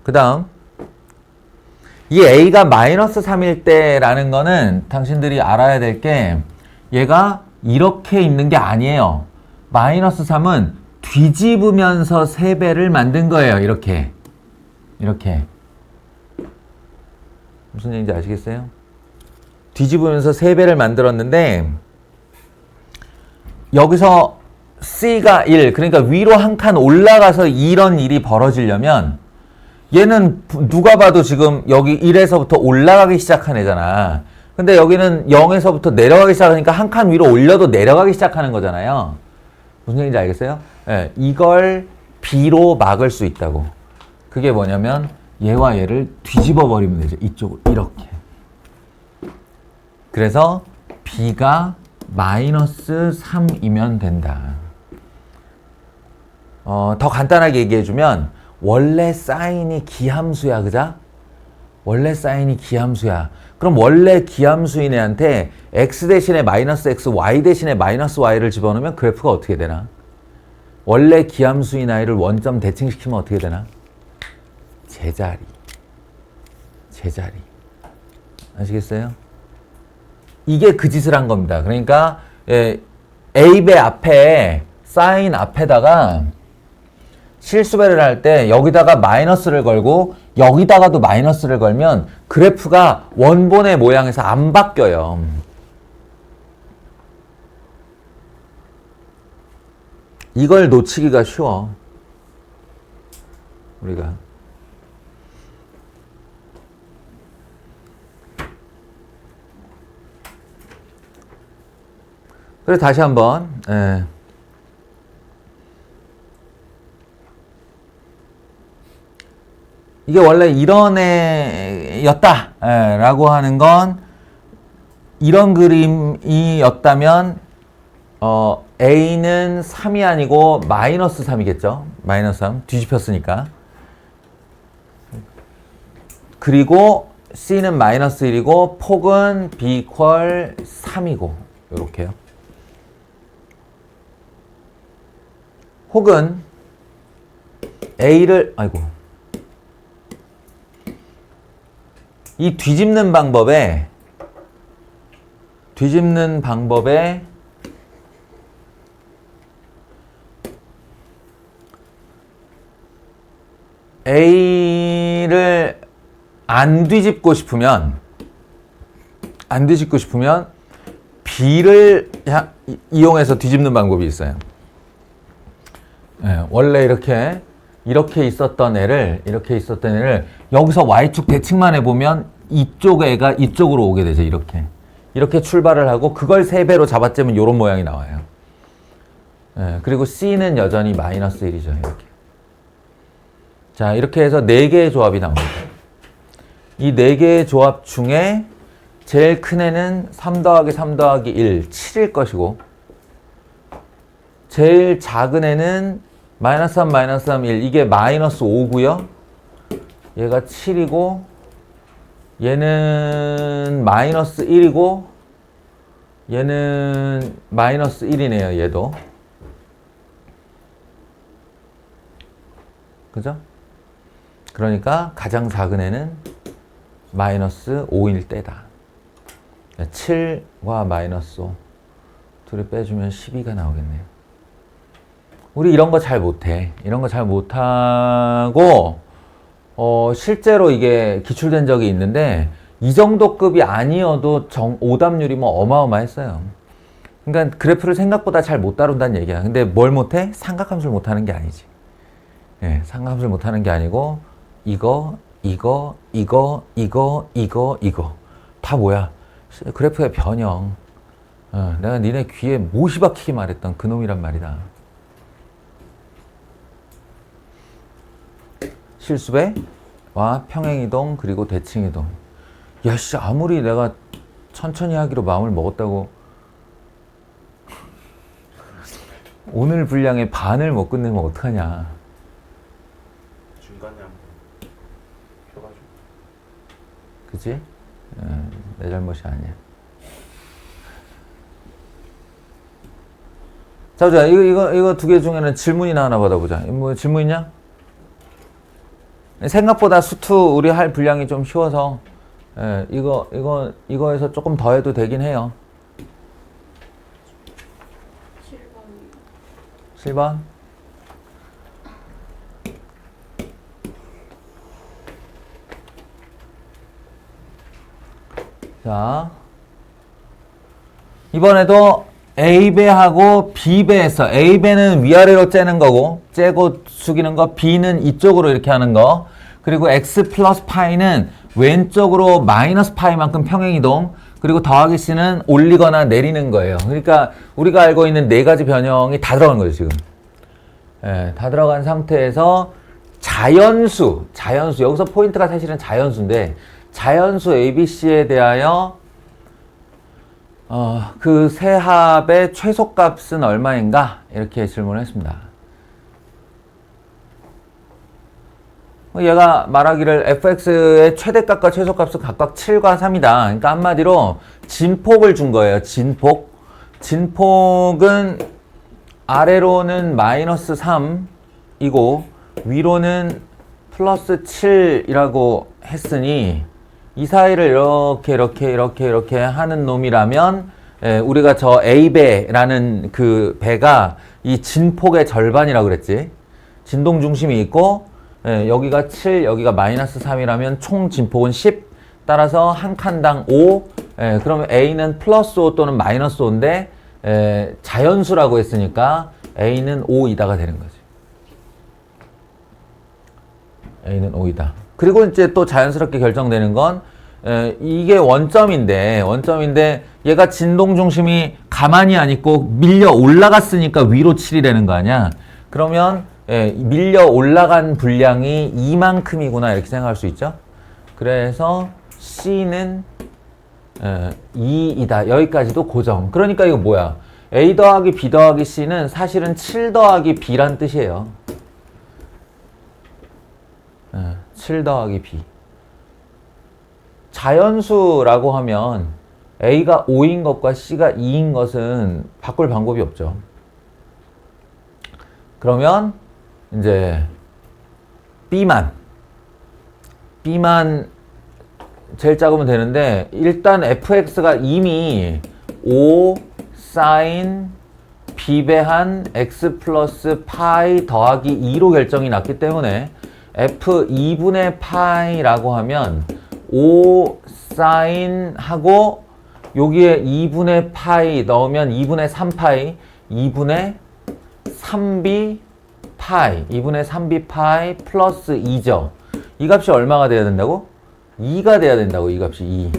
[SPEAKER 1] 그 다음 이 A가 마이너스 3일 때라는 거는 당신들이 알아야 될 게 얘가 이렇게 있는 게 아니에요. 마이너스 3은 뒤집으면서 3배를 만든 거예요. 이렇게. 무슨 얘기인지 아시겠어요? 뒤집으면서 3배를 만들었는데 여기서 C가 1, 그러니까 위로 한 칸 올라가서 이런 일이 벌어지려면 얘는 누가 봐도 지금 여기 1에서부터 올라가기 시작한 애잖아. 근데 여기는 0에서부터 내려가기 시작하니까 한 칸 위로 올려도 내려가기 시작하는 거잖아요. 무슨 얘기인지 알겠어요? 이걸 B로 막을 수 있다고. 그게 뭐냐면 얘와 얘를 뒤집어 버리면 되죠. 이쪽으로 이렇게. 그래서 B가 마이너스 3이면 된다. 더 간단하게 얘기해주면 원래 사인이 기함수야, 그자? 원래 사인이 기함수야. 그럼 원래 기함수인 애한테 x 대신에 마이너스 x, y 대신에 마이너스 y를 집어넣으면 그래프가 어떻게 되나? 원래 기함수인 아이를 원점 대칭시키면 어떻게 되나? 제자리. 아시겠어요? 이게 그 짓을 한 겁니다. 그러니까 A배 앞에 사인 앞에다가 실수배를 할 때 여기다가 마이너스를 걸고 여기다가도 마이너스를 걸면 그래프가 원본의 모양에서 안 바뀌어요. 이걸 놓치기가 쉬워. 우리가. 그래서 다시 한번 이게 원래 이런 애였다 라고 하는 건 이런 그림이었다면 A는 3이 아니고 마이너스 3이겠죠. 마이너스 3 뒤집혔으니까. 그리고 C는 마이너스 1이고 폭은 B 이퀄 3이고 요렇게요. 혹은 A를 이 뒤집는 방법에 A를 안 뒤집고 싶으면 B를 이용해서 뒤집는 방법이 있어요. 원래 이렇게 있었던 애를 여기서 Y축 대칭만 해보면 이쪽 애가 이쪽으로 오게 되죠. 이렇게 출발을 하고 그걸 3배로 잡아째면 이런 모양이 나와요. 그리고 C는 여전히 마이너스 1이죠. 이렇게. 자, 이렇게 해서 4개의 조합이 나옵니다. 이 4개의 조합 중에 제일 큰 애는 3 더하기 3 더하기 1, 7일 것이고 제일 작은 애는 마이너스 3, 마이너스 3, 1 이게 마이너스 5고요. 얘가 7이고 얘는 마이너스 1이고 얘는 마이너스 1이네요. 얘도. 그죠? 그러니까 가장 작은 애는 마이너스 5일 때다. 7과 마이너스 5 둘이 빼주면 12가 나오겠네요. 우리 이런 거 잘 못해. 이런 거 잘 못하고 실제로 이게 기출된 적이 있는데 이 정도 급이 아니어도 오답률이 뭐 어마어마했어요. 그러니까 그래프를 생각보다 잘 못 다룬다는 얘기야. 근데 뭘 못해? 삼각함수를 못하는 게 아니지. 삼각함수를 못하는 게 아니고 이거 다 뭐야? 그래프의 변형. 내가 니네 귀에 못이 박히게 말했던 그놈이란 말이다. 실수배와 평행이동 그리고 대칭이동. 야씨 아무리 내가 천천히 하기로 마음을 먹었다고 오늘 분량의 반을 못 끝내면 어떡하냐.
[SPEAKER 3] 중간에 한번 펴가지고.
[SPEAKER 1] 그치? 내 잘못이 아니야. 자, 보자. 이거 2개 중에는 질문이나 하나 받아보자. 뭐 질문 있냐? 생각보다 수투 우리 할 분량이 좀 쉬워서 이거에서 조금 더 해도 되긴 해요. 7번. 자, 이번에도 A배하고 B배에서 A배는 위아래로 째는 거고 째고 숙이는 거, B는 이쪽으로 이렇게 하는 거, 그리고 X 플러스 파이는 왼쪽으로 마이너스 파이만큼 평행이동, 그리고 더하기 C는 올리거나 내리는 거예요. 그러니까 우리가 알고 있는 4가지 변형이 다 들어간 거죠 지금. 다 들어간 상태에서 자연수 여기서 포인트가 사실은 자연수인데 자연수 ABC에 대하여 그 세 합의 최소값은 얼마인가? 이렇게 질문을 했습니다. 얘가 말하기를 fx의 최대값과 최소값은 각각 7과 3이다. 그러니까 한마디로 진폭을 준 거예요. 진폭은 아래로는 마이너스 3이고 위로는 플러스 7이라고 했으니 이 사이를 이렇게 하는 놈이라면 우리가 저 A배라는 그 배가 이 진폭의 절반이라고 그랬지. 진동 중심이 있고 여기가 7, 여기가 마이너스 3이라면 총 진폭은 10. 따라서 한 칸당 5. 그러면 A는 플러스 5 또는 마이너스 5인데 자연수라고 했으니까 A는 5이다가 되는 거지. A는 5이다. 그리고 이제 또 자연스럽게 결정되는 건 이게 원점인데 얘가 진동 중심이 가만히 안 있고 밀려 올라갔으니까 위로 7이라는 거 아니야. 그러면 밀려 올라간 분량이 이만큼이구나 이렇게 생각할 수 있죠. 그래서 C는 2이다. 여기까지도 고정. 그러니까 이거 뭐야? A 더하기 B 더하기 C는 사실은 7 더하기 B란 뜻이에요. 7 더하기 B. 자연수라고 하면 A가 5인 것과 C가 2인 것은 바꿀 방법이 없죠. 그러면 이제 B만 제일 작으면 되는데 일단 fx가 이미 5 sin b배한 x 플러스 파이 더하기 2로 결정이 났기 때문에 f 2분의 파이라고 하면 5 sin 하고 여기에 2분의 파이 넣으면 2분의 3파이 2분의 3b 파이 2분의 3b 파이 플러스 2죠. 이 값이 얼마가 돼야 된다고? 2가 돼야 된다고. 이 값이 2.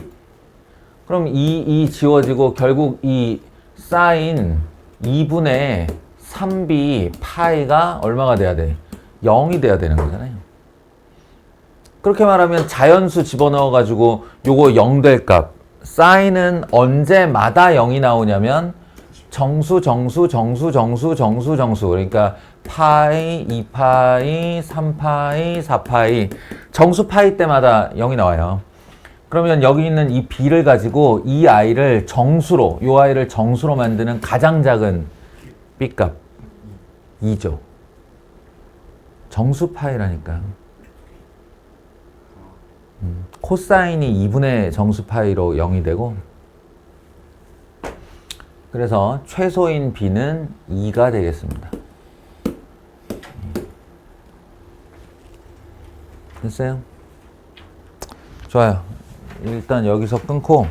[SPEAKER 1] 그럼 2 지워지고 결국 이 사인 2분의 3b 파이가 얼마가 돼야 돼? 0이 돼야 되는 거잖아요. 그렇게 말하면 자연수 집어넣어 가지고 요거 0 될 값. 사인은 언제마다 0이 나오냐면 정수. 그러니까 파이, 2파이, 3파이, 4파이. 정수 파이 때마다 0이 나와요. 그러면 여기 있는 이 b를 가지고 이 아이를 정수로, 이 아이를 정수로 만드는 가장 작은 b값 2죠. 정수 파이라니까. 코사인이 2분의 정수 파이로 0이 되고 그래서 최소인 b는 2가 되겠습니다. 됐어요? 좋아요. 일단 여기서 끊고